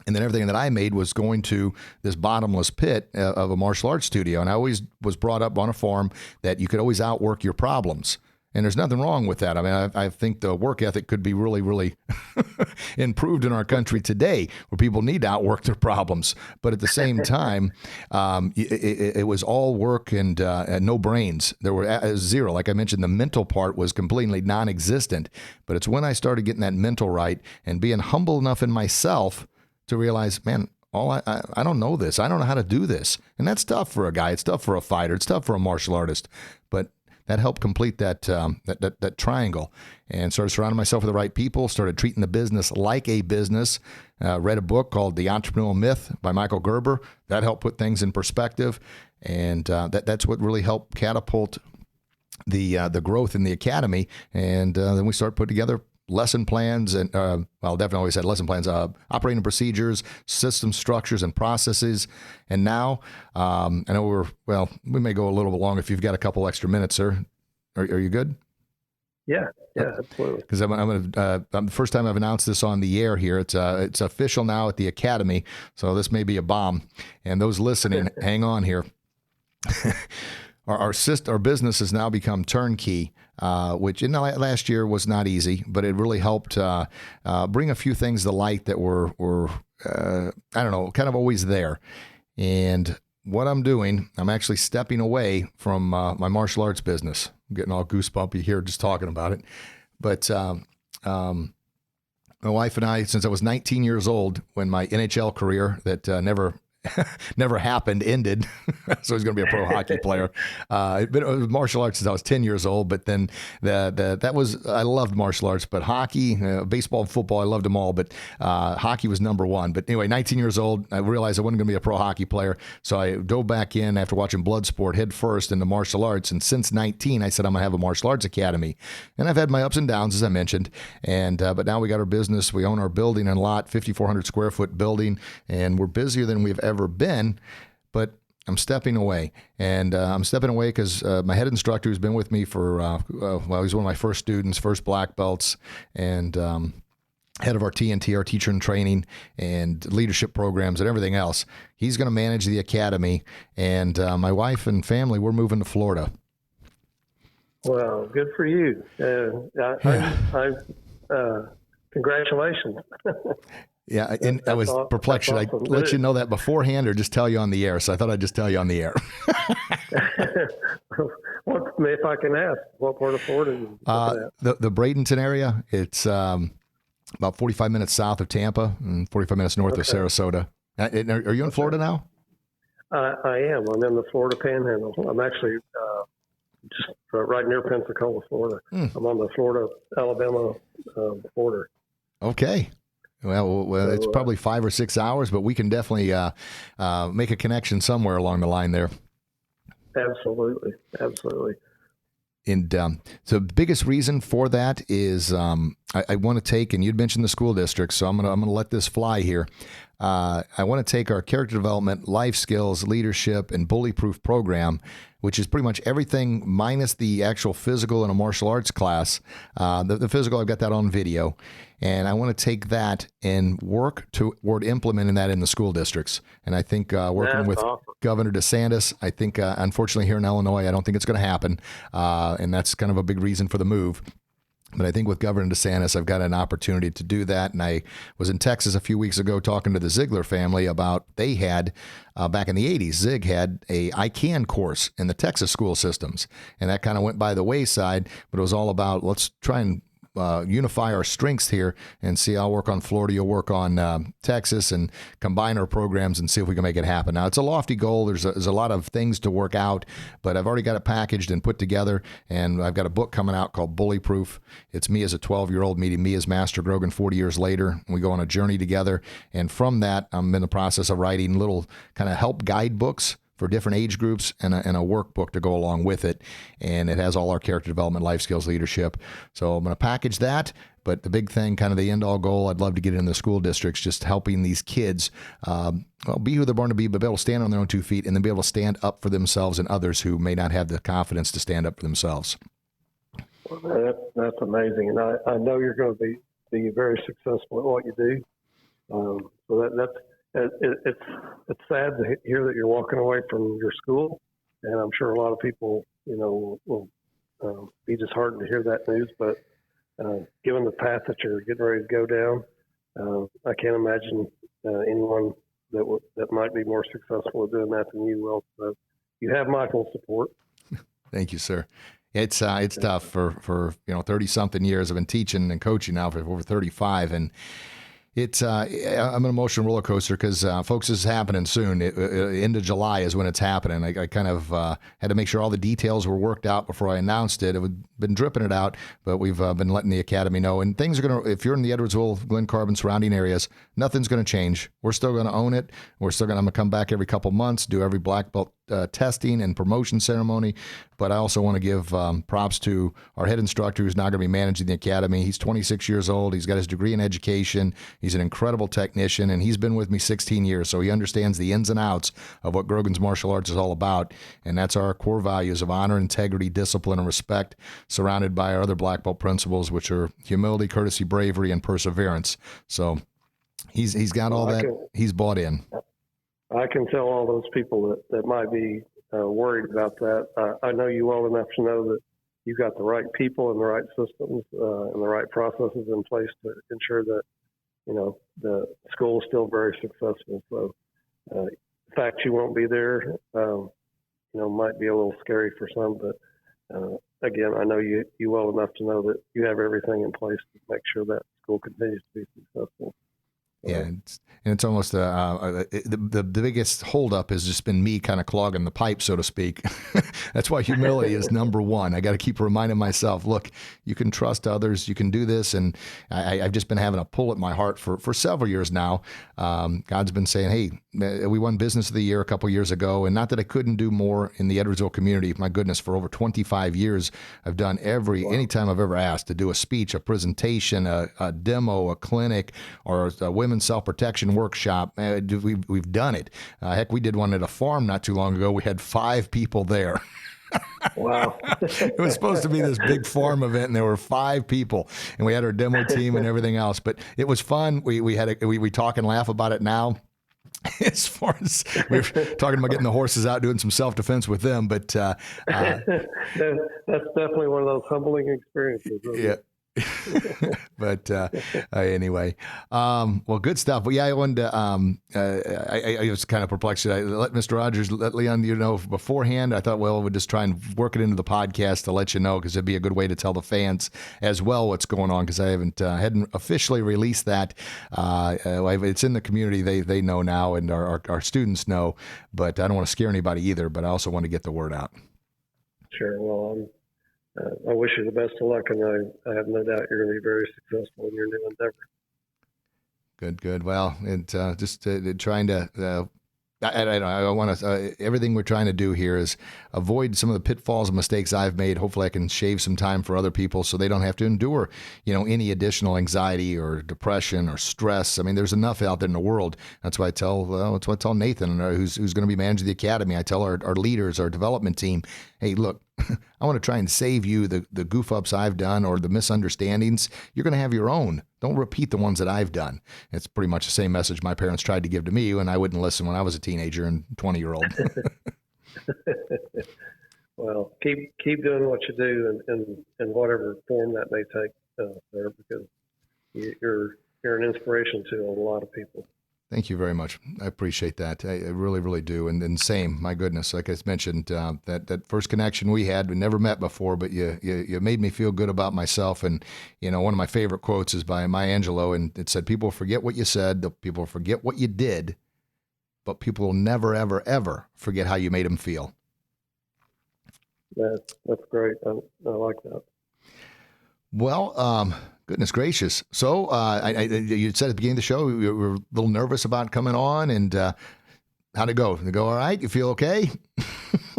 And then everything that I made was going to this bottomless pit of a martial arts studio. And I always was brought up on a farm that you could always outwork your problems. And there's nothing wrong with that. I mean, I think the work ethic could be really, really improved in our country today, where people need to outwork their problems. But at the same time, it was all work and no brains. There were zero. Like I mentioned, the mental part was completely non-existent. But it's when I started getting that mental right and being humble enough in myself to realize, man, I don't know this. I don't know how to do this. And that's tough for a guy. It's tough for a fighter. It's tough for a martial artist. But that helped complete that triangle, and started surrounding myself with the right people, started treating the business like a business, read a book called The Entrepreneurial Myth by Michael Gerber. That helped put things in perspective, and that's what really helped catapult the growth in the academy. And then we started putting together lesson plans and, definitely always had lesson plans, operating procedures, system structures, and processes. And now, I know we may go a little bit long if you've got a couple extra minutes, sir. Are you good? Yeah, absolutely. Because I'm the first time I've announced this on the air here. It's official now at the Academy, so this may be a bomb. And those listening, hang on here. Our business has now become turnkey, which last year was not easy, but it really helped bring a few things to light that were kind of always there. And what I'm doing, I'm actually stepping away from my martial arts business. I'm getting all goosebumpy here just talking about it. But my wife and I, since I was 19 years old, when my NHL career that never happened ended, so he's going to be a pro hockey player. It was martial arts since I was 10 years old, but then I loved martial arts, but hockey, baseball, and football, I loved them all, but hockey was number one. But anyway, 19 years old, I realized I wasn't going to be a pro hockey player, so I dove back in after watching Bloodsport head first into martial arts, and since 19, I said I'm going to have a martial arts academy, and I've had my ups and downs, as I mentioned, and but now we got our business, we own our building and lot, 5,400 square foot building, and we're busier than we've ever been, but I'm stepping away, and I'm stepping away because my head instructor, who's been with me for he's one of my first students, first black belts, and head of our TNT, our teacher in training and leadership programs and everything else. He's going to manage the academy, and my wife and family, we're moving to Florida. Well, good for you. Congratulations. Yeah, and I was perplexed. Should I let you know that beforehand or just tell you on the air? So I thought I'd just tell you on the air. If I can ask, what part of Florida is the Bradenton area. It's about 45 minutes south of Tampa and 45 minutes north of Sarasota. Are you in Florida now? I am. I'm in the Florida Panhandle. I'm actually just right near Pensacola, Florida. I'm on the Florida-Alabama border. Okay. Well, it's probably 5 or 6 hours, but we can definitely make a connection somewhere along the line there. Absolutely. And so the biggest reason for that is I want to take, and you'd mentioned the school district, so I'm gonna let this fly here. I want to take our character development, life skills, leadership, and bully-proof program, which is pretty much everything minus the actual physical in a martial arts class. The physical, I've got that on video. And I want to take that and work toward implementing that in the school districts. And I think working with Governor DeSantis, I think, unfortunately, here in Illinois, I don't think it's going to happen. And that's kind of a big reason for the move. But I think with Governor DeSantis, I've got an opportunity to do that. And I was in Texas a few weeks ago talking to the Ziegler family about they had, back in the 80s, Zig had a I Can course in the Texas school systems. And that kind of went by the wayside, but it was all about let's try and unify our strengths here and see. I'll work on Florida, you'll work on Texas, and combine our programs and see if we can make it happen. Now, it's a lofty goal. There's a lot of things to work out, but I've already got it packaged and put together, and I've got a book coming out called Bully Proof. It's me as a 12-year-old meeting me as Master Grogan 40 years later. We go on a journey together, and from that, I'm in the process of writing little kind of help guide books for different age groups and a workbook to go along with it. And it has all our character development, life skills, leadership. So I'm going to package that. But the big thing, kind of the end-all goal, I'd love to get in the school districts, just helping these kids be who they're born to be, but be able to stand on their own 2 feet and then be able to stand up for themselves and others who may not have the confidence to stand up for themselves. Well, that's amazing. And I know you're going to be very successful at what you do. So it's sad to hear that you're walking away from your school, and I'm sure a lot of people, will be disheartened to hear that news. But given the path that you're getting ready to go down, I can't imagine anyone that might be more successful at doing that than you will. So you have my full support. Thank you, sir. It's tough for 30-something years. I've been teaching and coaching now for over 35, and it's I'm an emotional roller coaster because, folks, this is happening soon. End of July is when it's happening. I kind of had to make sure all the details were worked out before I announced it. I've been dripping it out, but we've been letting the academy know. And things are going to, if you're in the Edwardsville, Glen Carbon surrounding areas, nothing's going to change. We're still going to own it. I'm going to come back every couple months, do every black belt testing and promotion ceremony. But I also want to give props to our head instructor who's now going to be managing the academy. He's 26 years old. He's got his degree in education. He's an incredible technician, and he's been with me 16 years, so he understands the ins and outs of what Grogan's Martial Arts is all about, and that's our core values of honor, integrity, discipline, and respect, surrounded by our other black belt principles, which are humility, courtesy, bravery, and perseverance. So he's got all that. He's bought in. I can tell all those people that might be worried about that. I know you well enough to know that you've got the right people and the right systems and the right processes in place to ensure that the school is still very successful. So fact you won't be there, might be a little scary for some, but again, I know you well enough to know that you have everything in place to make sure that school continues to be successful. Yeah, it's almost the biggest holdup has just been me kind of clogging the pipe, so to speak. That's why humility is number one. I got to keep reminding myself, look, you can trust others, you can do this, and I've just been having a pull at my heart for several years now. God's been saying, hey, we won Business of the Year a couple years ago, and not that I couldn't do more in the Edwardsville community. My goodness, for over 25 years, I've done anytime I've ever asked to do a speech, a presentation, a demo, a clinic, or a women's self-protection workshop. We've done it. Heck, we did one at a farm not too long ago. We had 5 people there. Wow. It was supposed to be this big farm event, and there were 5 people, and we had our demo team and everything else. But it was fun. We talk and laugh about it now. As far as we were talking about getting the horses out, doing some self-defense with them. But that's definitely one of those humbling experiences. Yeah. But anyway, well, good stuff. But yeah, I wanted to, I was kind of perplexed. I let Mr. Rogers, let Leon, beforehand. I thought, well, we'd just try and work it into the podcast to let you know, because it'd be a good way to tell the fans as well what's going on, because I hadn't officially released that. It's in the community. They know now, and our students know, but I don't want to scare anybody either, but I also want to get the word out. Sure. Well, I wish you the best of luck, and I have no doubt you're going to be very successful in your new endeavor. Good. Well, and just trying to, I want to, everything we're trying to do here is avoid some of the pitfalls and mistakes I've made. Hopefully I can shave some time for other people so they don't have to endure, any additional anxiety or depression or stress. I mean, there's enough out there in the world. That's why I tell Nathan, who's going to be managing the academy. I tell our leaders, our development team, hey, look, I want to try and save you the goof ups I've done or the misunderstandings. You're going to have your own. Don't repeat the ones that I've done. It's pretty much the same message my parents tried to give to me when I wouldn't listen when I was a teenager and 20-year-old. Well, keep doing what you do in whatever form that may take, sir, because you're an inspiration to a lot of people. Thank you very much. I appreciate that. I really, really do. And same, my goodness, like I mentioned, that first connection we had, we never met before, but you made me feel good about myself. And, one of my favorite quotes is by Maya Angelou, and it said, people forget what you said, people forget what you did, but people will never, ever, ever forget how you made them feel. That's great. I like that. Well, goodness gracious. So you said at the beginning of the show you were a little nervous about coming on, and how'd it go? Did it go all right? You feel okay?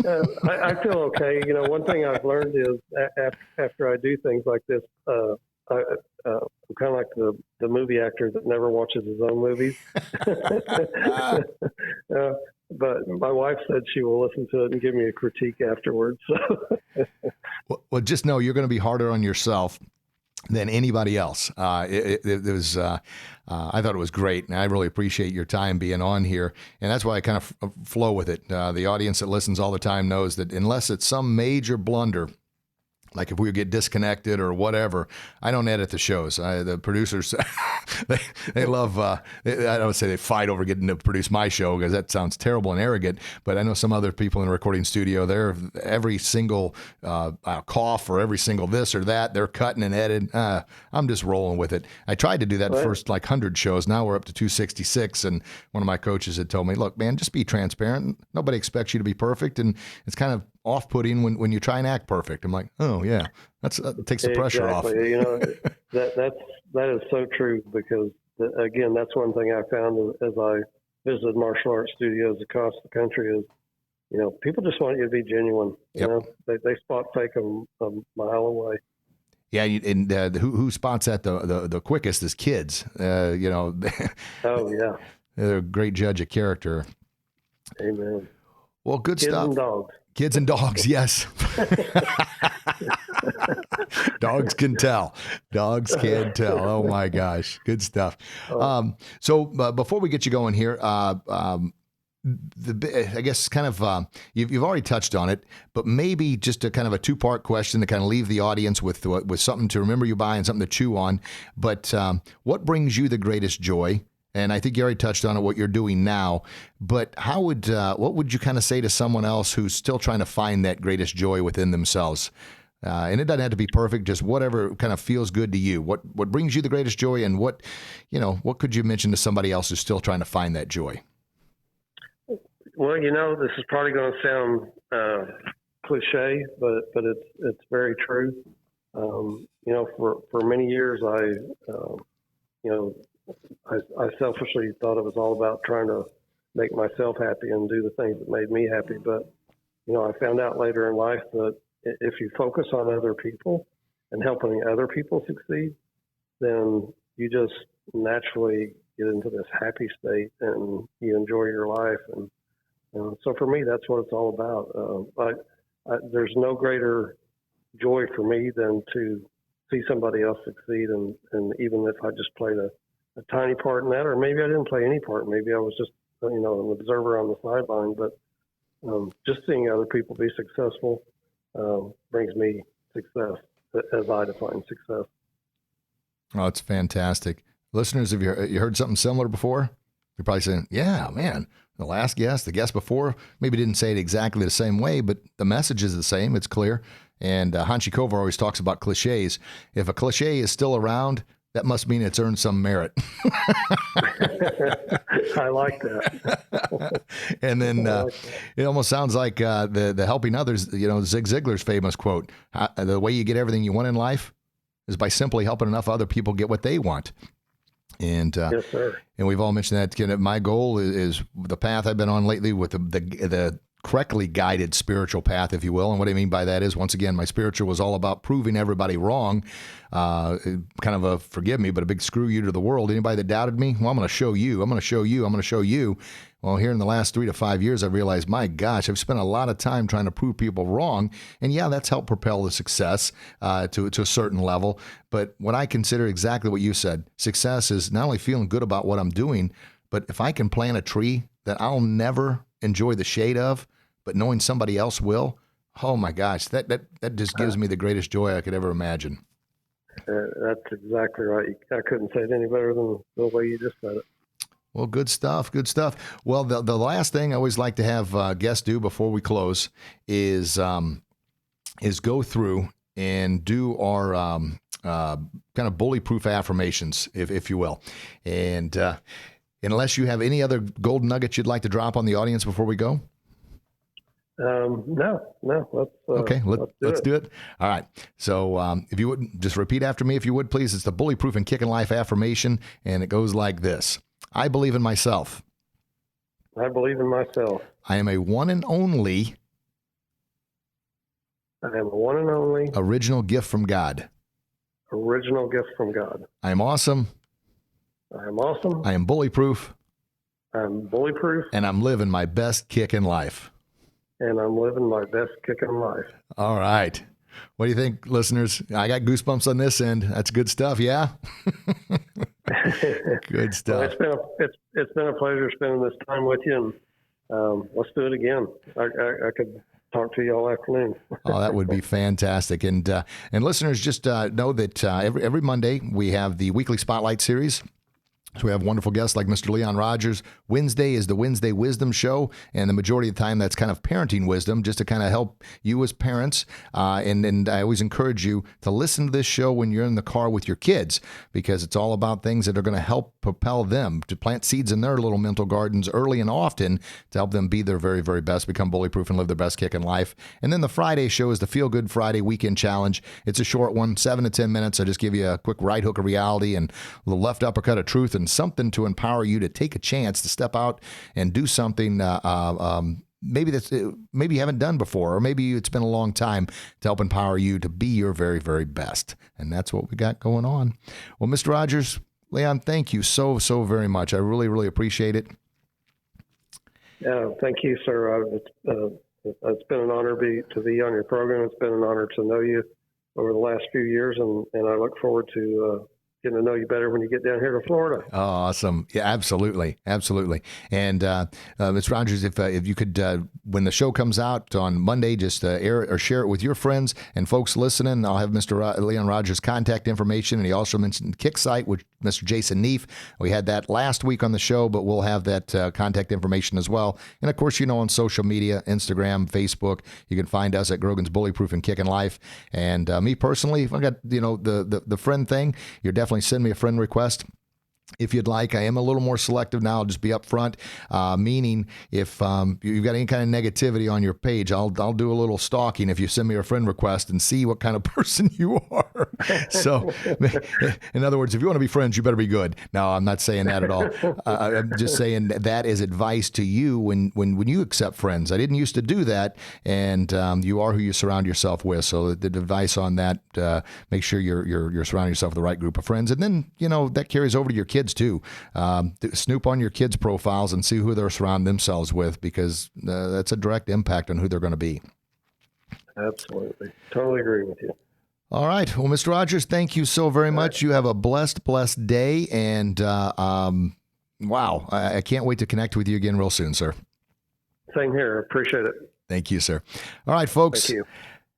I feel okay. One thing I've learned is after I do things like this, I'm kind of like the movie actor that never watches his own movies. But my wife said she will listen to it and give me a critique afterwards. So. Well, just know you're going to be harder on yourself than anybody else. It was, I thought it was great, and I really appreciate your time being on here, and that's why I kind of flow with it. The audience that listens all the time knows that unless it's some major blunder, like if we get disconnected or whatever, I don't edit the shows. The producers, they love, I don't say they fight over getting to produce my show, because that sounds terrible and arrogant, but I know some other people in the recording studio, they're every single cough or every single this or that, they're cutting and editing. I'm just rolling with it. I tried to do that first 100 shows. Now we're up to 266, and one of my coaches had told me, look, man, just be transparent. Nobody expects you to be perfect, and it's kind of off-putting when you try and act perfect. I'm like, oh yeah, that takes the pressure off. That is so true, because again, that's one thing I found as I visited martial arts studios across the country is, people just want you to be genuine. Yep. They spot fake a mile away. Yeah, and who spots that the quickest is kids. Oh yeah, they're a great judge of character. Amen. Well, good Kids stuff. And dogs. Kids and dogs, yes. Dogs can tell. Dogs can tell. Oh my gosh, good stuff. So before we get you going here, I guess kind of you've already touched on it, but maybe just a kind of a 2-part question to kind of leave the audience with something to remember you by and something to chew on. But what brings you the greatest joy, And I think you already touched on it, what you're doing now. But what would you kind of say to someone else who's still trying to find that greatest joy within themselves? And it doesn't have to be perfect, just whatever kind of feels good to you. What brings you the greatest joy, and what could you mention to somebody else who's still trying to find that joy? Well, this is probably going to sound cliche, but it's very true. For many years, I selfishly thought it was all about trying to make myself happy and do the things that made me happy. But, I found out later in life that if you focus on other people and helping other people succeed, then you just naturally get into this happy state and you enjoy your life. And so for me, that's what it's all about. There's no greater joy for me than to see somebody else succeed. And even if I just played a tiny part in that, or maybe I didn't play any part, maybe I was just, an observer on the sideline, but just seeing other people be successful brings me success, as I define success. Oh, it's fantastic. Listeners, have you heard something similar before? You're probably saying, yeah, man, the guest before, maybe didn't say it exactly the same way, but the message is the same. It's clear. And Hanshi Kovar always talks about cliches. If a cliche is still around, that must mean it's earned some merit. I like that. And then it almost sounds like the helping others, Zig Ziglar's famous quote, the way you get everything you want in life is by simply helping enough other people get what they want. And yes, sir. And we've all mentioned that. My goal is the path I've been on lately with the correctly guided spiritual path, if you will. And what I mean by that is, once again, my spiritual was all about proving everybody wrong. Kind of a, forgive me, but a big screw you to the world. Anybody that doubted me, well, I'm going to show you. I'm going to show you. I'm going to show you. Well, here in the last 3 to 5 years, I've realized, my gosh, I've spent a lot of time trying to prove people wrong. And yeah, that's helped propel the success to a certain level. But what I consider exactly what you said, success is not only feeling good about what I'm doing, but if I can plant a tree that I'll never enjoy the shade of, but knowing somebody else will, oh my gosh, that just gives me the greatest joy I could ever imagine. That's exactly right. I couldn't say it any better than the way you just said it. Well, good stuff. Good stuff. Well, the last thing I always like to have guests do before we close is go through and do our kind of bully-proof affirmations, if you will. And unless you have any other golden nuggets you'd like to drop on the audience before we go. No. Let's do it. All right. So if you would just repeat after me, if you would, please. It's the Bully-Proof and Kickin' Life affirmation, and it goes like this. I believe in myself. I believe in myself. I am a one and only. I am a one and only. Original gift from God. Original gift from God. I am awesome. I am awesome. I am bully-proof. I'm bully-proof. And I'm living my best kick in life. And I'm living my best kick in life. All right. What do you think, listeners? I got goosebumps on this end. That's good stuff, yeah? Good stuff. Well, it's been a pleasure spending this time with you, and let's do it again. I could talk to you all afternoon. Oh, that would be fantastic. And listeners, just know that every Monday we have the weekly Spotlight series. So we have wonderful guests like Mr. Leon Rogers. Wednesday is the Wednesday Wisdom Show, and the majority of the time that's kind of parenting wisdom, just to kind of help you as parents. And I always encourage you to listen to this show when you're in the car with your kids, because it's all about things that are going to help propel them to plant seeds in their little mental gardens early and often to help them be their very, very best, become bully-proof, and live their best kick in life. And then the Friday show is the Feel Good Friday Weekend Challenge. It's a short one, 7 to 10 minutes. I just give you a quick right hook of reality and a little left uppercut of truth, and something to empower you to take a chance to step out and do something maybe you haven't done before, or maybe it's been a long time, to help empower you to be your very, very best. And that's what we got going on. Well, Mr. Rogers, Leon, thank you so, so very much. I really, really appreciate it. Yeah, thank you, sir. It's been an honor to be on your program. It's been an honor to know you over the last few years, and I look forward to getting to know you better when you get down here to Florida. Oh, awesome. Yeah, absolutely. Absolutely. And Mr. Rogers, if you could, when the show comes out on Monday, just air or share it with your friends and folks listening. I'll have Mr. Leon Rogers' contact information. And he also mentioned Kick Site with Mr. Jason Neef. We had that last week on the show, but we'll have that contact information as well. And of course, on social media, Instagram, Facebook, you can find us at Grogan's Bully Proof and Kickin' Life. And me personally, if I got, the friend thing, you're definitely send me a friend request. If you'd like, I am a little more selective now. I'll just be upfront, meaning if you've got any kind of negativity on your page, I'll do a little stalking if you send me a friend request and see what kind of person you are. So, in other words, if you want to be friends, you better be good. No, I'm not saying that at all. I'm just saying that is advice to you when you accept friends. I didn't used to do that, and you are who you surround yourself with. So the advice on that, make sure you're surrounding yourself with the right group of friends, and then that carries over to your kids too. Snoop on your kids' profiles and see who they're surrounding themselves with, because that's a direct impact on who they're going to be. Absolutely. Totally agree with you. All right. Well, Mr. Rogers, thank you so very much. You have a blessed day. And wow, I can't wait to connect with you again real soon, sir. Same here. Appreciate it. Thank you, sir. All right, folks. Thank you.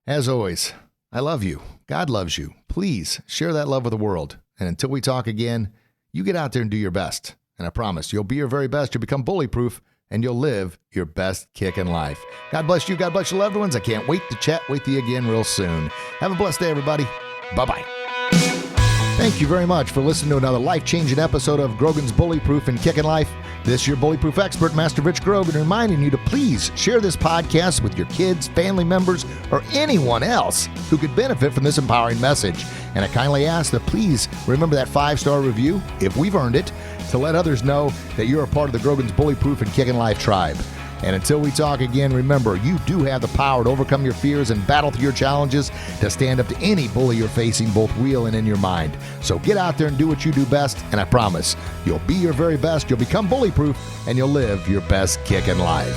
As always, I love you. God loves you. Please share that love with the world. And until we talk again, you get out there and do your best. And I promise you'll be your very best. You'll become bully-proof, and you'll live your best kick in life. God bless you. God bless your loved ones. I can't wait to chat with you again real soon. Have a blessed day, everybody. Bye-bye. Thank you very much for listening to another life-changing episode of Grogan's Bully Proof and Kickin' Life. This is your Bully Proof expert, Master Rich Grogan, reminding you to please share this podcast with your kids, family members, or anyone else who could benefit from this empowering message. And I kindly ask that please remember that 5-star review, if we've earned it, to let others know that you're a part of the Grogan's Bully Proof and Kickin' Life tribe. And until we talk again, remember, you do have the power to overcome your fears and battle through your challenges to stand up to any bully you're facing, both real and in your mind. So get out there and do what you do best, and I promise you'll be your very best, you'll become bully-proof, and you'll live your best kick in life.